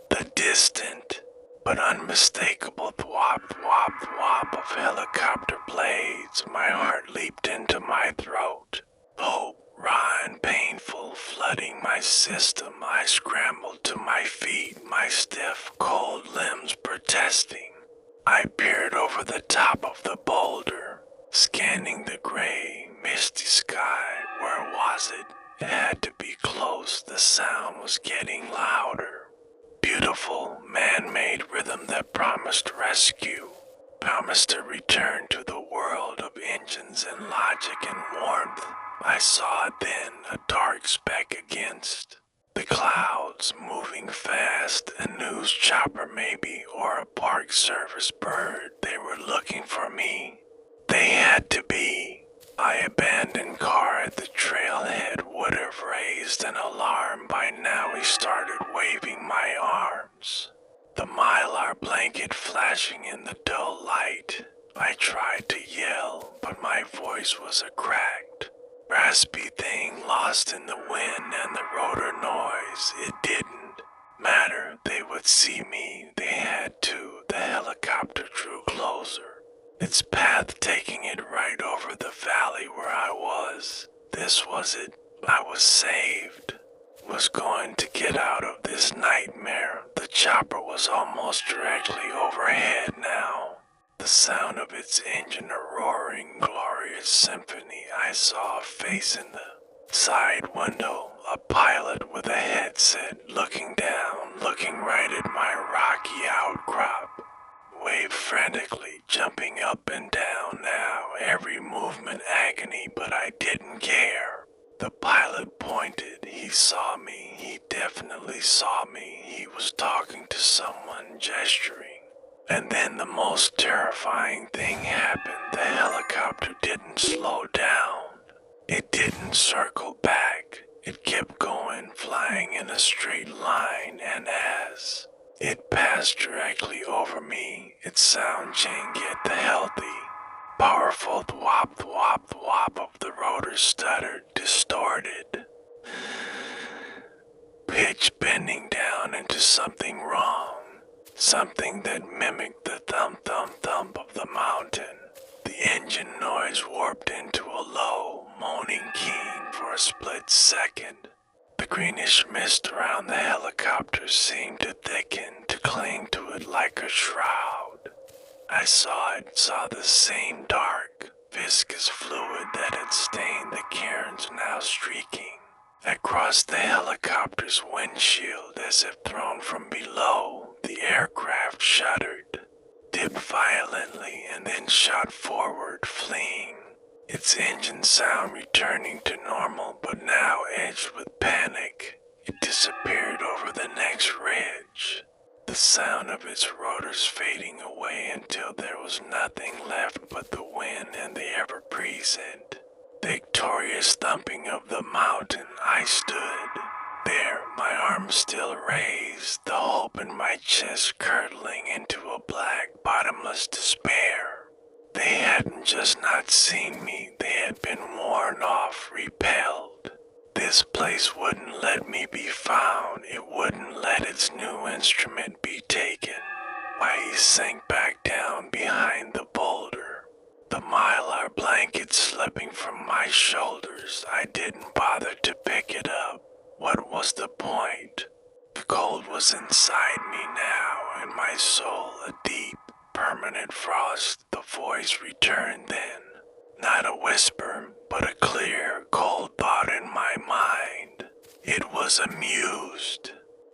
The distant, but unmistakable thwop, thwop, thwop of helicopter blades. My heart leaped into my throat. Hope, raw and painful, flooding my system. I scrambled to my feet, my stiff, cold limbs protesting. I peered over the top of the boulder, scanning the gray, misty sky. Where was it? It had to be close. The sound was getting louder. Beautiful, man-made rhythm that promised rescue, promised a return to the world of engines and logic and warmth. I saw it then, a dark speck against the clouds, moving fast, a news chopper maybe, or a park service bird. They were looking for me. They had to be. My abandoned car at the trailhead would have raised an alarm. By now he started waving my arms, the Mylar blanket flashing in the dull light. I tried to yell, but my voice was a cracked, raspy thing lost in the wind and the rotor noise. It didn't matter. They would see me. They had to. The helicopter drew closer, its path taking it right over the valley where I was. This was it. I was saved. was going to get out of this nightmare. The chopper was almost directly overhead now. The sound of its engine a roaring, glorious symphony. I saw a face in the side window, a pilot with a headset, looking down, looking right at my rocky outcrop. Waved frantically, jumping up and down now, every movement agony, but I didn't care. The pilot pointed. He saw me. He definitely saw me. He was talking to someone, gesturing. And then the most terrifying thing happened. The helicopter didn't slow down. It didn't circle back. It kept going, flying in a straight line, and as it passed directly over me, its sound chain get the healthy, powerful thwop, thwop, thwop of the rotor stuttered, distorted, pitch bending down into something wrong. Something that mimicked the thump, thump, thump of the mountain. The engine noise warped into a low, moaning keen for a split second. The greenish mist around the helicopter seemed to thicken, to cling to it like a shroud. I saw the same dark, viscous fluid that had stained the cairns, now streaking across the helicopter's windshield as if thrown from below. The aircraft shuddered, dipped violently, and then shot forward, fleeing, its engine sound returning to normal, but now edged with panic. It disappeared over the next ridge, the sound of its rotors fading away until there was nothing left but the wind and the ever-present, victorious thumping of the mountain. I stood there, my arms still raised, the hope in my chest curdling into a black, bottomless despair. They hadn't just not seen me, they had been warned off, repelled. This place wouldn't let me be found, it wouldn't let its new instrument be taken. Why, he sank back down behind the boulder, the mylar blanket slipping from my shoulders. I didn't bother to pick it up. What was the point? The cold was inside me now, and my soul a deep, permanent frost. The voice returned then, not a whisper, but a clear, cold thought in my mind. It was amused.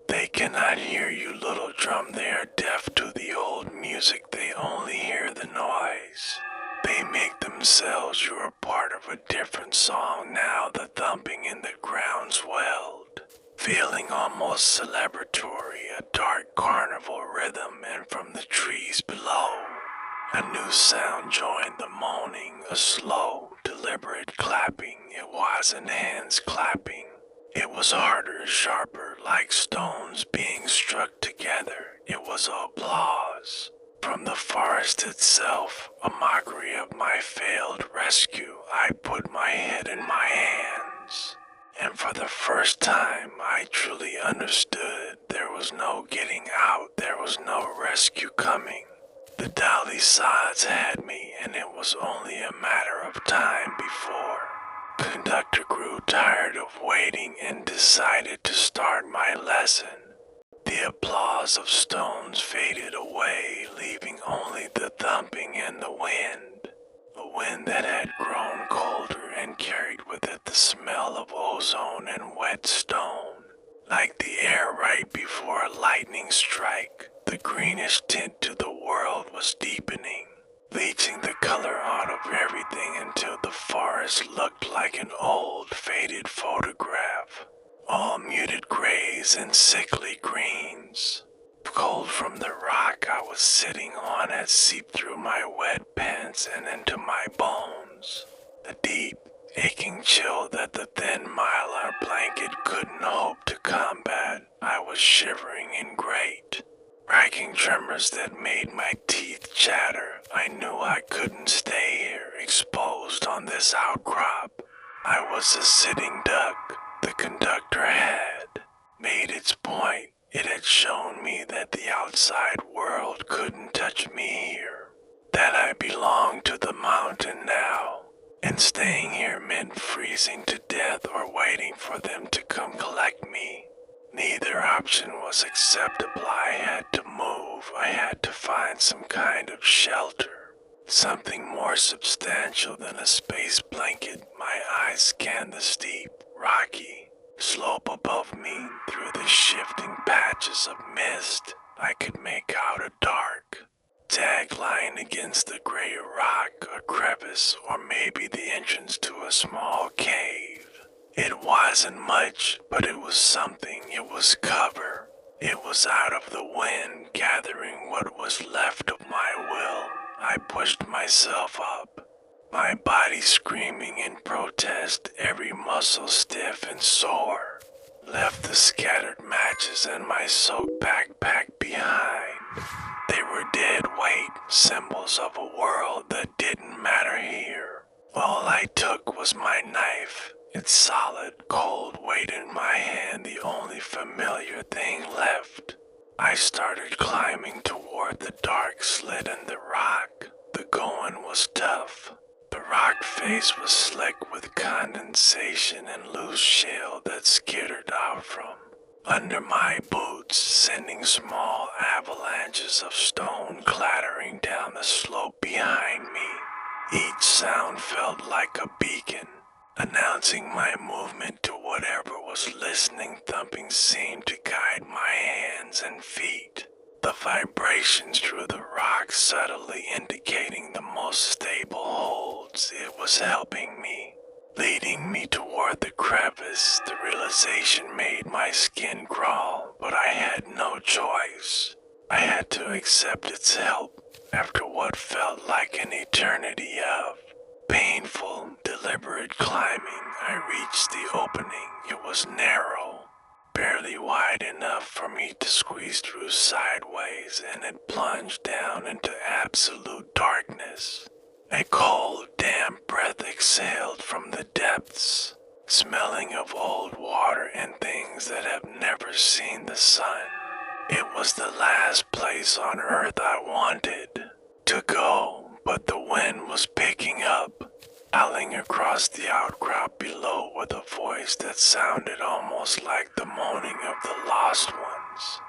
They cannot hear you, little drum. They are deaf to the old music. They only hear the noise. They make themselves you are part of a different song now. The thumping in the ground swelled, feeling almost celebratory, a dark carnival rhythm, and from the trees below, a new sound joined the moaning, a slow, deliberate clapping. It wasn't hands clapping. It was harder, sharper, like stones being struck together. It was applause. From the forest itself, a mockery of my failed rescue. I put my head in my hands, and for the first time I truly understood there was no getting out, there was no rescue coming. The dolly sods had me, and it was only a matter of time before the conductor grew tired of waiting and decided to start my lesson. The applause of stones faded away, leaving only the thumping and the wind, a wind that had grown colder and carried with it the smell of ozone and wet stone. Like the air right before a lightning strike, the greenish tint to the world was deepening, bleaching the color out of everything until the forest looked like an old, faded photograph. All muted grays and sickly greens. Cold from the rock I was sitting on had seeped through my wet pants and into my bones. A deep, aching chill that the thin mylar blanket couldn't hope to combat. I was shivering in great, racking tremors that made my teeth chatter. I knew I couldn't stay here, exposed on this outcrop. I was a sitting duck. The conductor had made its point. It had shown me that the outside world couldn't touch me here, that I belonged to the mountain now, and staying here meant freezing to death. breath or waiting for them to come collect me. Neither option was acceptable. I had to move. I had to find some kind of shelter. Something more substantial than a space blanket. My eyes scanned the steep, rocky slope above me. Through the shifting patches of mist, I could make out a dark tagline against the gray rock, a crevice, or maybe the entrance to a small cave. It wasn't much, but it was something. It was cover. It was out of the wind, gathering what was left of my will. I pushed myself up, my body screaming in protest, every muscle stiff and sore. Left the scattered matches and my soaked backpack behind. They were dead weight, symbols of a world that didn't matter here. All I took was my knife, its solid, cold weight in my hand, the only familiar thing left. I started climbing toward the dark slit in the rock. The going was tough. The rock face was slick with condensation and loose shale that skittered out from under my boots, sending small avalanches of stone clattering down the slope behind me. Each sound felt like a beacon, announcing my movement to whatever was listening. Thumping seemed to guide my hands and feet. The vibrations through the rock subtly indicating the most stable holds. It was helping me, leading me toward the crevice. The realization made my skin crawl, but I had no choice. I had to accept its help after what felt like an eternity of painful, deliberate climbing. I reached the opening. It was narrow, barely wide enough for me to squeeze through sideways, and it plunged down into absolute darkness. A cold, damp breath exhaled from the depths, smelling of old water and things that have never seen the sun. It was the last place on earth I wanted to go, but the wind was picking up, howling across the outcrop below with a voice that sounded almost like the moaning of the lost ones.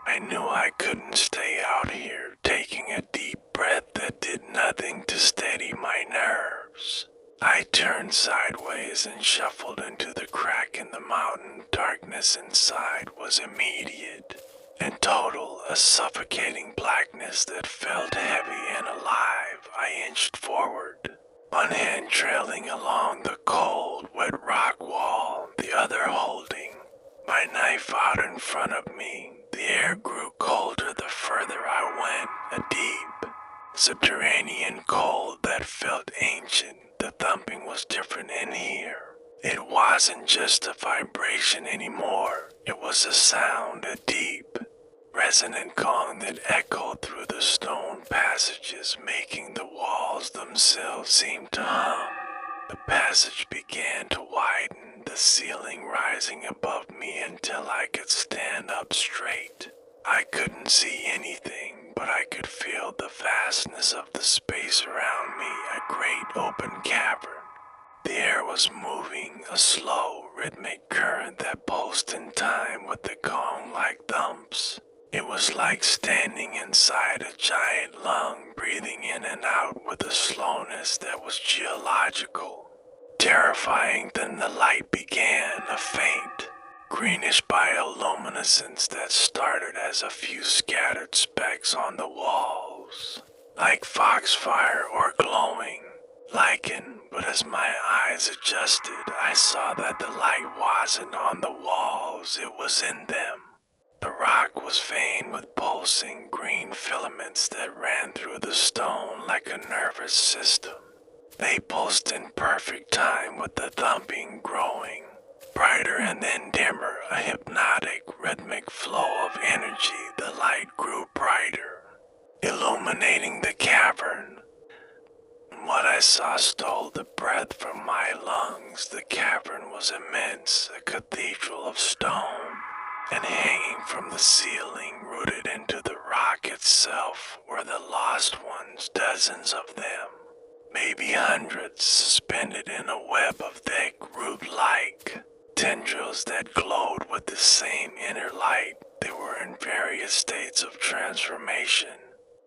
I knew I couldn't stay out here, taking a deep breath that did nothing to steady my nerves. I turned sideways and shuffled into the crack in the mountain. Darkness inside was immediate and total, a suffocating blackness that felt heavy and alive. I inched forward, one hand trailing along the cold, wet rock wall, the other holding my knife out in front of me. The air grew colder the further I went, a deep, subterranean cold that felt ancient. The thumping was different in here. It wasn't just a vibration anymore. It was a sound, a deep, resonant gong that echoed through the stone passages, making the walls themselves seem to hum. The passage began to widen, the ceiling rising above me until I could stand up straight. I couldn't see anything, but I could feel the vastness of the space around me, a great open cavern. The air was moving, a slow, rhythmic current that pulsed in time with the gong-like thumps. It was like standing inside a giant lung, breathing in and out with a slowness that was geological. Terrifying. Then the light began, a faint, greenish bioluminescence that started as a few scattered specks on the walls, like foxfire or glowing lichen. But as my eyes adjusted, I saw that the light wasn't on the walls, it was in them. The rock was veined with pulsing green filaments that ran through the stone like a nervous system. They pulsed in perfect time with the thumping growing, brighter and then dimmer, a hypnotic, rhythmic flow of energy. The light grew brighter, illuminating the cavern. What I saw stole the breath from my lungs. The cavern was immense, a cathedral of stone, and hanging from the ceiling, rooted into the rock itself, were the lost ones, dozens of them. maybe hundreds, suspended in a web of thick, root-like tendrils that glowed with the same inner light. They were in various states of transformation,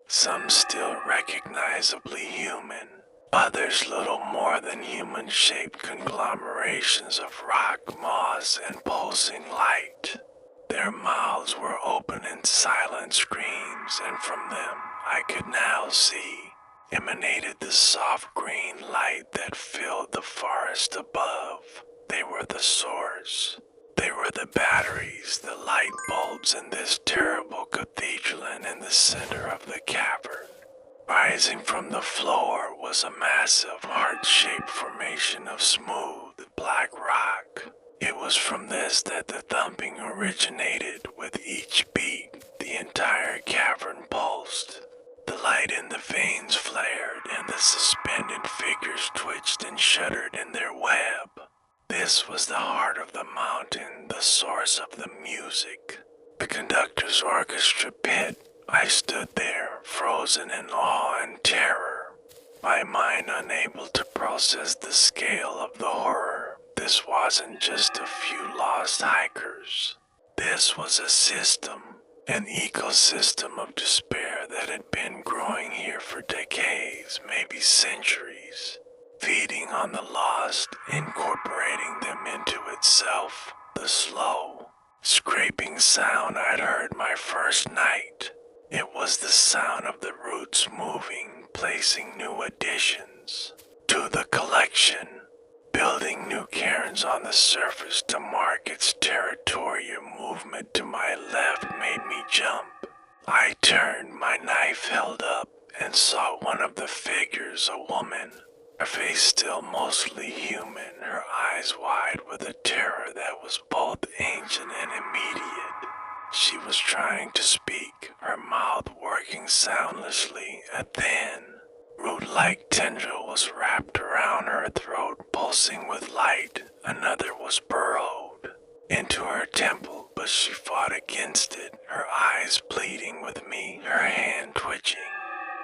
some still recognizably human, others little more than human-shaped conglomerations of rock, moss, and pulsing light. Their mouths were open in silent screams, and from them I could now see emanated the soft green light that filled the forest above. They were the source. They were the batteries, the light bulbs in this terrible cathedral, and in the center of the cavern, rising from the floor, was a massive heart-shaped formation of smooth black rock. It was from this that the thumping originated. With each beat, the entire cavern pulsed. The light in the veins flared, and the suspended figures twitched and shuddered in their web. This was the heart of the mountain, the source of the music, the conductor's orchestra pit. I stood there, frozen in awe and terror, my mind unable to process the scale of the horror. This wasn't just a few lost hikers. This was a system, an ecosystem of despair that had been growing here for decades, maybe centuries, feeding on the lost, incorporating them into itself. The slow, scraping sound I'd heard my first night. It was the sound of the roots moving, placing new additions to the collection, building new cairns on the surface to mark its territorial movement. To my left made me jump. I turned, my knife held up, and saw one of the figures, a woman, her face still mostly human, her eyes wide with a terror that was both ancient and immediate. She was trying to speak, her mouth working soundlessly. A thin, root-like tendril was wrapped around her throat, pulsing with light. Another was burrowed into her temple, but she fought against it, her eyes pleading with me, her hand twitching,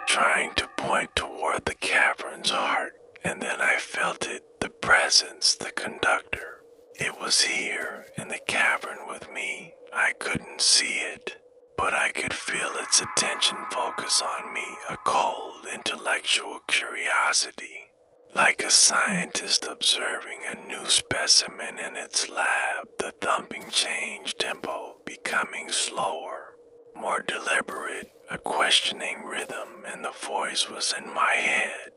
trying to point toward the cavern's heart. And then I felt it, the presence, the conductor. It was here, in the cavern with me. I couldn't see it, but I could feel its attention focus on me, a cold, intellectual curiosity, like a scientist observing a new specimen in its lab. The thumping changed tempo, becoming slower, more deliberate, a questioning rhythm, and the voice was in my head.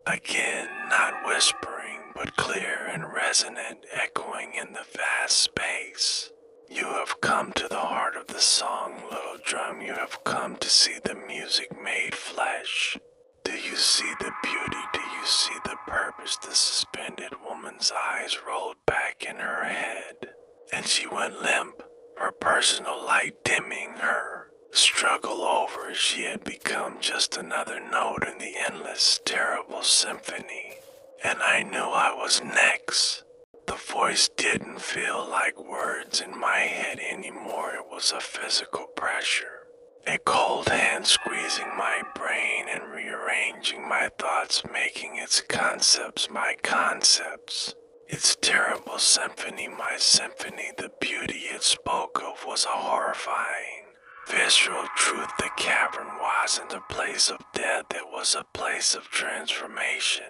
Again, not whispering, but clear and resonant, echoing in the vast space. You have come to the heart of the song, little drum. You have come to see the music made flesh. Do you see the beauty? Do you see the purpose? The suspended woman's eyes rolled back in her head, and she went limp, her personal light dimming her struggle over. She had become just another note in the endless, terrible symphony, and I knew I was next. The voice didn't feel like words in my head anymore. It was a physical pressure, a cold hand squeezing my brain and rearranging my thoughts, making its concepts my concepts. Its terrible symphony my symphony. The beauty it spoke of was a horrifying, visceral truth. The cavern wasn't a place of death, it was a place of transformation.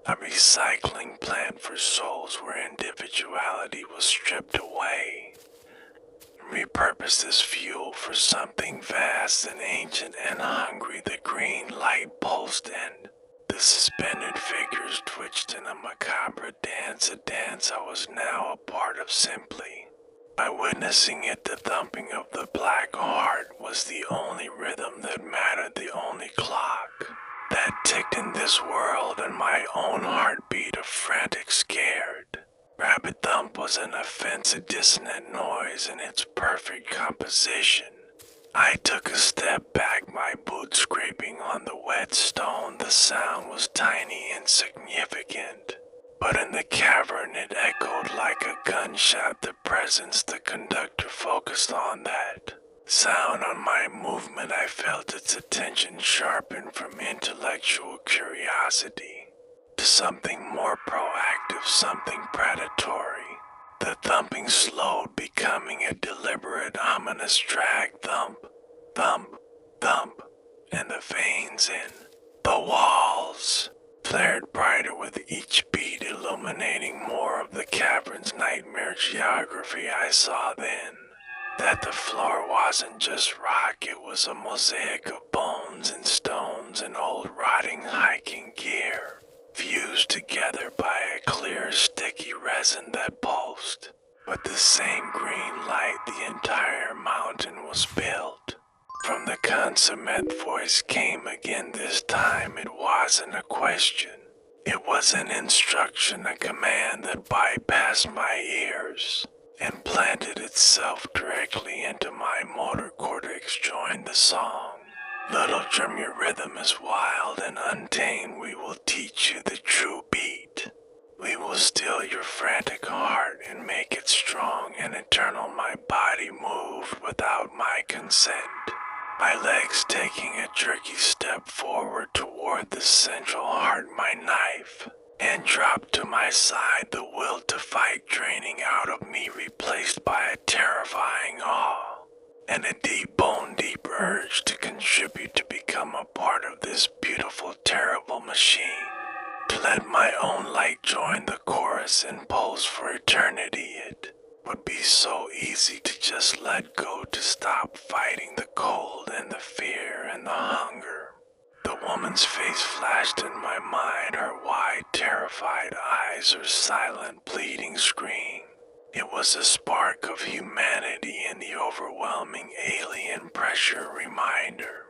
A recycling plant for souls where individuality was stripped away, repurposed as fuel for something vast and ancient and hungry. The green light pulsed and the suspended figures twitched in a macabre dance, a dance I was now a part of simply by witnessing it. The thumping of the black heart was the only rhythm that mattered, the only clock that ticked in this world, and my own heartbeat, a frantic, scared, rapid thump was an offensive, dissonant noise in its perfect composition. I took a step back, my boots scraping on the wet stone. The sound was tiny, insignificant, but in the cavern it echoed like a gunshot. The presence, the conductor focused on that sound on my movement. I felt its attention sharpen from intellectual curiosity to something more proactive, something predatory. The thumping slowed, becoming a deliberate, ominous drag thump, thump, thump, and the veins in the walls flared brighter with each beat, illuminating more of the cavern's nightmare geography. I saw then that the floor wasn't just rock, it was a mosaic of bones and stones and old rotting hiking gear, fused together by a clear, sticky resin that pulsed. With the same green light, the entire mountain was built. From the consummate voice came again. This time it wasn't a question. It was an instruction, a command that bypassed my ears and planted itself directly into my motor cortex. Joined the song. Little drum, your rhythm is wild and untamed. We will teach you the true beat. We will still your frantic heart and make it strong and eternal. My body moved without my consent, my legs taking a jerky step forward toward the central heart. My knife and dropped to my side, the will to fight draining out of me, replaced by a terrifying awe and a deep bone-deep urge to contribute, to become a part of this beautiful, terrible machine, to let my own light join the chorus and pulse for eternity. It would be so easy to just let go, to stop fighting the cold and the fear and the hunger. The woman's face flashed in my mind, her wide, terrified eyes, her silent, pleading scream. It was a spark of humanity in the overwhelming alien pressure reminder.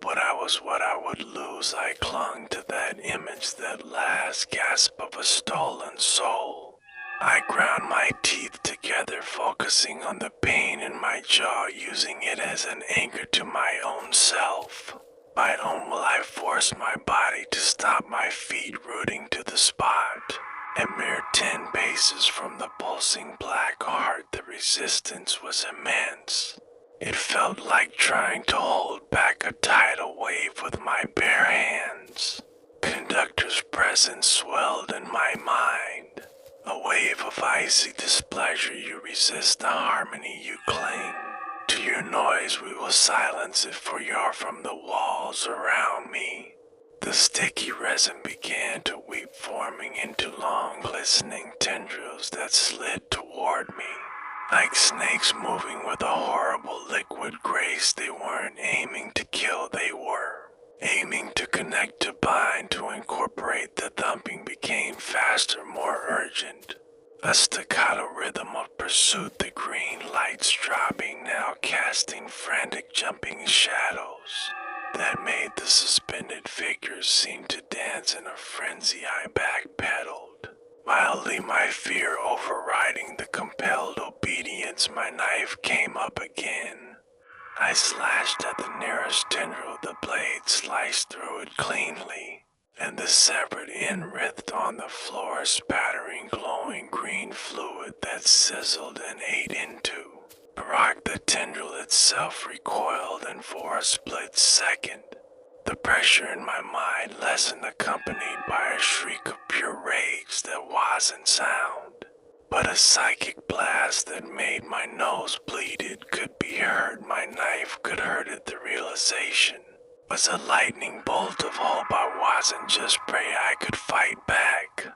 What I was, what I would lose. I clung to that image, that last gasp of a stolen soul. I ground my teeth together, focusing on the pain in my jaw, using it as an anchor to my own self. By own will I force my body to stop, my feet rooting to the spot. A mere 10 paces from the pulsing black heart, the resistance was immense. It felt like trying to hold back a tidal wave with my bare hands. Conductor's presence swelled in my mind. A wave of icy displeasure. You resist the harmony, you cling to your noise. We will silence it, for you're from the walls around me. The sticky resin began to weep, forming into long, glistening tendrils that slid toward me. Like snakes moving with a horrible liquid grace. They weren't aiming to kill, they were aiming to connect, to bind, to incorporate. The thumping became faster, more urgent. A staccato rhythm of pursuit, the green lights dropping now, casting frantic jumping shadows that made the suspended figures seem to dance in a frenzy. I backpedaled, mildly, my fear overriding the compelled obedience. My knife came up again. I slashed at the nearest tendril, the blade sliced through it cleanly, and the severed end writhed on the floor, spattering glowing green fluid that sizzled and ate into. Rock, the tendril itself recoiled, and for a split second, the pressure in my mind lessened, accompanied by a shriek of pure rage that wasn't sound, but a psychic blast that made my nose bleed. It could be heard, my knife could hurt it. The realization was a lightning bolt of hope. I wasn't just prey, I could fight back.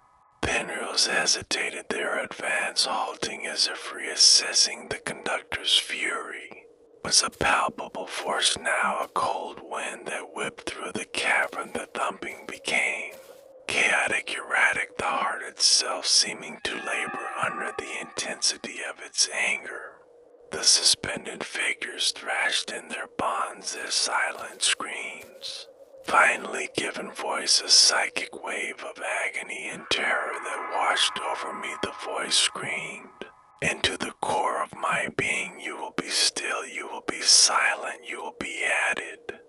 Tendrils hesitated their advance, halting as if reassessing. The conductor's fury was a palpable force now, a cold wind that whipped through the cavern. The thumping became chaotic, erratic, the heart itself seeming to labor under the intensity of its anger. The suspended figures thrashed in their bonds, their silent screams finally given voice, a psychic wave of agony and terror that washed over me. The voice screamed into the core of my being, you will be still, you will be silent, you will be added.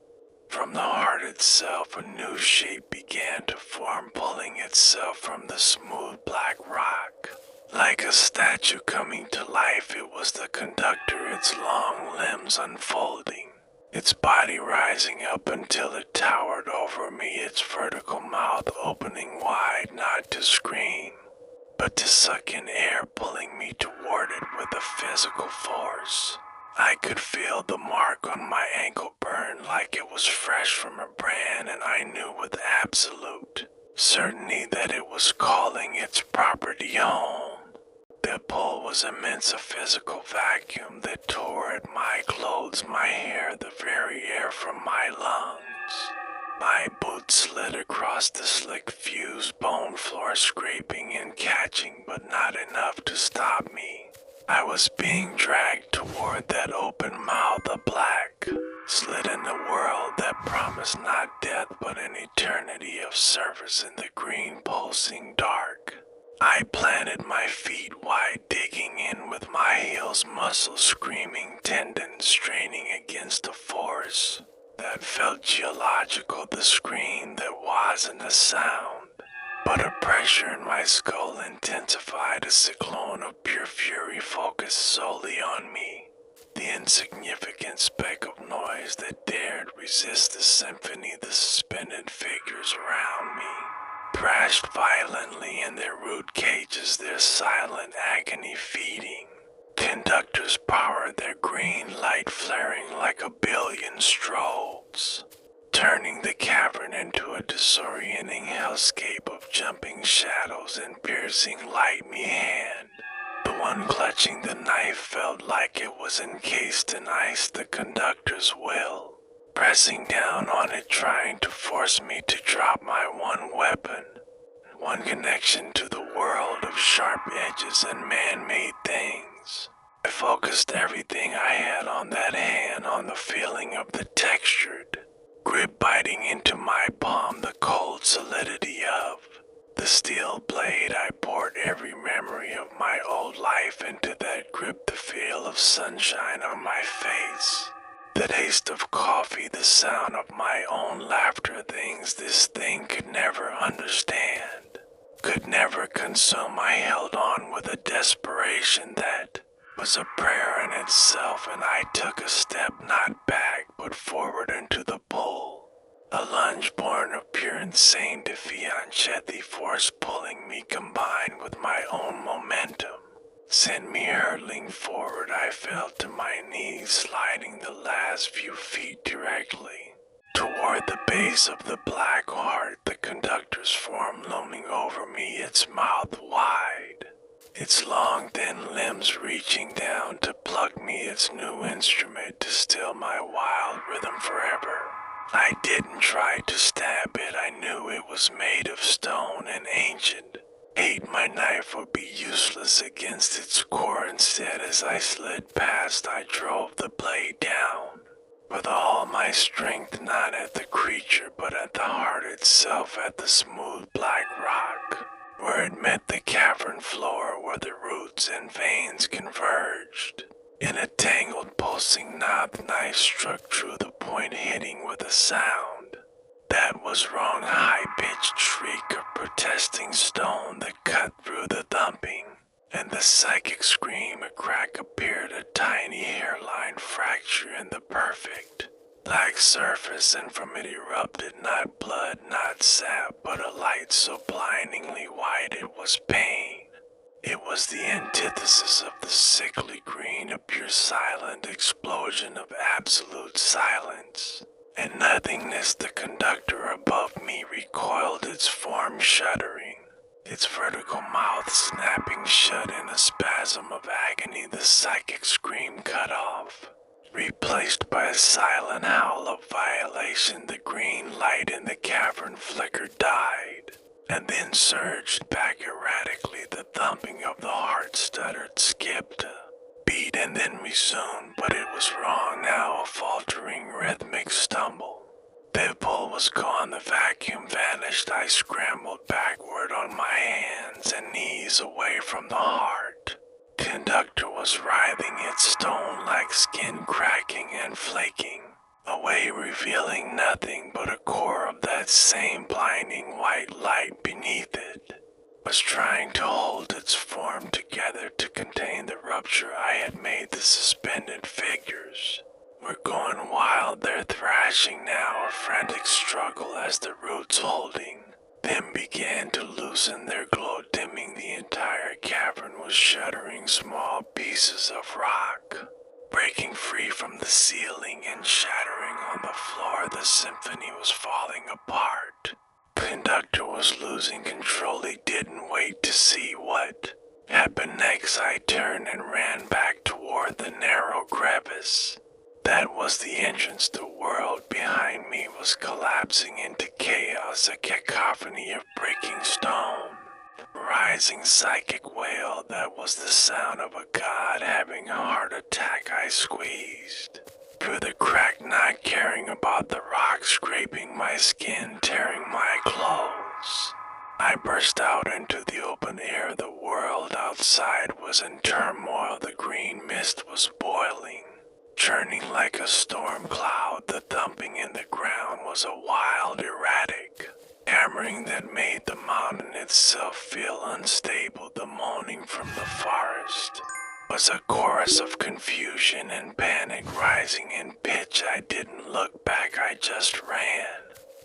From the heart itself, a new shape began to form, pulling itself from the smooth black rock. Like a statue coming to life, it was the conductor, its long limbs unfolding, its body rising up until it towered over me, its vertical mouth opening wide not to scream, but to suck in air, pulling me toward it with a physical force. I could feel the mark on my ankle burn like it was fresh from a brand, and I knew with absolute certainty that it was calling its property home. The pull was immense, a physical vacuum that tore at my clothes, my hair, the very air from my lungs. My boots slid across the slick fused bone floor, scraping and catching, but not enough to stop me. I was being dragged toward that open mouth, a black slit in the world that promised not death but an eternity of service in the green pulsing dark. I planted my feet wide, digging in with my heels, muscles screaming, tendons straining against a force that felt geological, the scream that wasn't a sound, but a pressure in my skull intensified, a cyclone of pure fury focused solely on me, the insignificant speck of noise that dared resist the symphony. The suspended figures around me thrashed violently in their rude cages, their silent agony feeding. Conductors powered, their green light flaring like a billion strobes, turning the cavern into a disorienting hellscape of jumping shadows and piercing light. Me hand, the one clutching the knife, felt like it was encased in ice, the conductor's will pressing down on it, trying to force me to drop my one weapon, one connection to the world of sharp edges and man-made things. I focused everything I had on that hand, on the feeling of the textured grip biting into my palm, the cold solidity of the steel blade. I poured every memory of my old life into that grip, the feel of sunshine on my face, the taste of coffee, the sound of my own laughter, things this thing could never understand, could never consume. I held on with a desperation that was a prayer in itself, and I took a step not back but forward into the pull, a lunge born of pure insane defiance, yet the force pulling me combined with my own momentum sent me hurtling forward. I fell to my knees, sliding the last few feet directly toward the base of the black heart, the conductor's form looming over me, its mouth wide, its long thin limbs reaching down to pluck me its new instrument to still my wild rhythm forever. I didn't try to stab it, I knew it was made of stone and ancient. Hate my knife would be useless against its core. Instead, as I slid past, I drove the blade down with all my strength, not at the creature, but at the heart itself, at the smooth black rock, where it met the cavern floor, where the roots and veins converged. In a tangled, pulsing knot, the knife struck true, the point hitting with a sound that was wrong, a high-pitched shriek of protesting stone that cut through the thumping, and the psychic scream. A crack appeared, a tiny hairline fracture in the perfect black surface, and from it erupted not blood, not sap, but a light so blindingly white it was pain. It was the antithesis of the sickly green, a pure silent explosion of absolute silence and nothingness. The conductor above me recoiled, its form shuddering, its vertical mouth snapping shut in a spasm of agony. The psychic scream cut off, replaced by a silent howl of violation. The green light in the cavern flickered, died, and then surged back erratically. The thumping of the heart stuttered, skipped, beat, and then resumed, but it was wrong now, a faltering rhythmic stumble. The pull was gone, the vacuum vanished. I scrambled backward on my hands and knees away from the heart. Conductor was writhing, its stone-like skin cracking and flaking away, revealing nothing but a core of that same blinding white light beneath it. Was trying to hold its form together to contain the rupture I had made. The suspended figures We're going wild, they're thrashing now, a frantic struggle as the roots holding them began to loosen their glow, dimming the entire cavern was shuddering small pieces of rock, breaking free from the ceiling and shattering on the floor. The symphony was falling apart. The conductor was losing control. He didn't wait to see what happened next. I turned and ran back toward the narrow crevice. That was the entrance. The world behind me was collapsing into chaos, a cacophony of breaking stone, rising psychic wail. That was the sound of a god having a heart attack. I squeezed through the crack, not caring about the rock scraping my skin, tearing my clothes. I burst out into the open air. The world outside was in turmoil. The green mist was boiling, churning like a storm cloud. The thumping in the ground was a wild, erratic hammering that made the mountain itself feel unstable. The moaning from the forest was a chorus of confusion and panic, rising in pitch. I didn't look back, I just ran.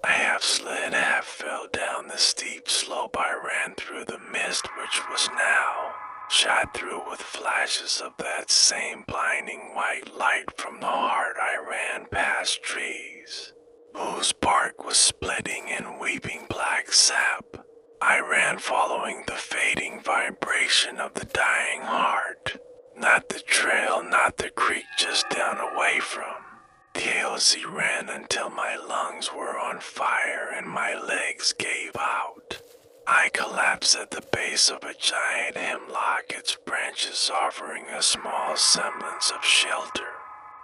I half slid, half fell down the steep slope. I ran through the mist, which was now shot through with flashes of that same blinding white light from the heart. I ran past trees whose bark was splitting and weeping black sap. I ran following the fading vibration of the dying heart. Not the trail, not the creek, just down away from the hills. He ran until my lungs were on fire and my legs gave out. I collapsed at the base of a giant hemlock, its branches offering a small semblance of shelter.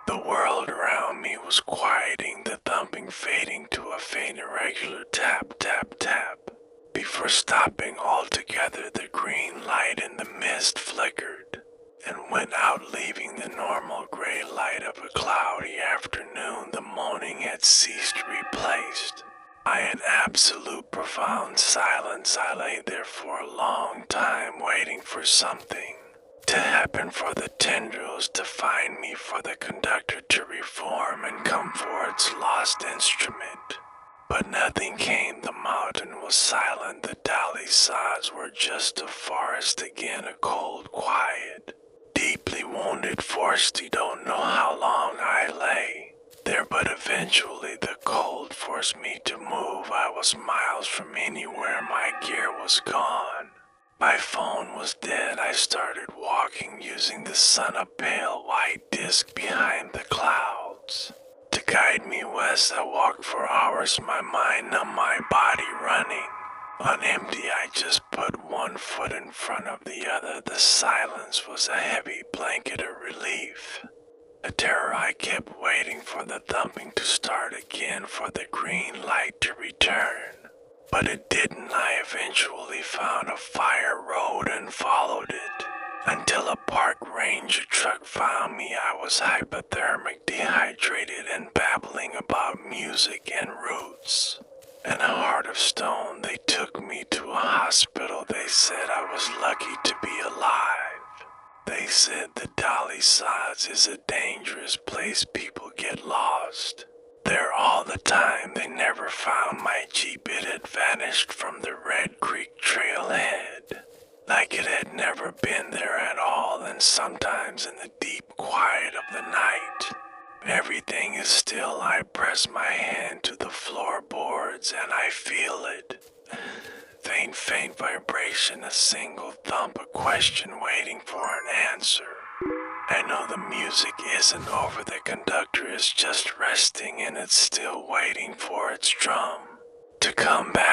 The world around me was quieting, the thumping fading to a faint irregular tap, tap, tap. Before stopping altogether, the green light in the mist flickered and went out, leaving the normal gray light of a cloudy afternoon. The moaning had ceased, replaced by an absolute profound silence. I lay there for a long time, waiting for something to happen, for the tendrils to find me, for the conductor to reform and come for its lost instrument. But nothing came. The mountain was silent. The dolly sods were just a forest again, a cold quiet. Deeply wounded, forced, you don't know how long I lay there, but eventually the cold forced me to move. I was miles from anywhere. My gear was gone. My phone was dead. I started walking, using the sun, a pale white disk behind the clouds, to guide me west. I walked for hours, my mind numb, my body running on empty. I just put one foot in front of the other. The silence was a heavy blanket of relief. A terror. I kept waiting for the thumping to start again, for the green light to return. But it didn't. I eventually found a fire road and followed it until a park ranger truck found me. I was hypothermic, dehydrated, and babbling about music and roots and a heart of stone. They took me to a hospital. They said I was lucky to be alive. They said the Dolly Sods is a dangerous place. People get lost there all the time. They never found my Jeep. It had vanished from the Red Creek trailhead, like it had never been there at all. And sometimes in the deep quiet of the night, everything is still. I press my hand to the floorboards and I feel it. Faint vibration, a single thump, a question waiting for an answer. I know the music isn't over. The conductor is just resting and it's still waiting for its drum to come back.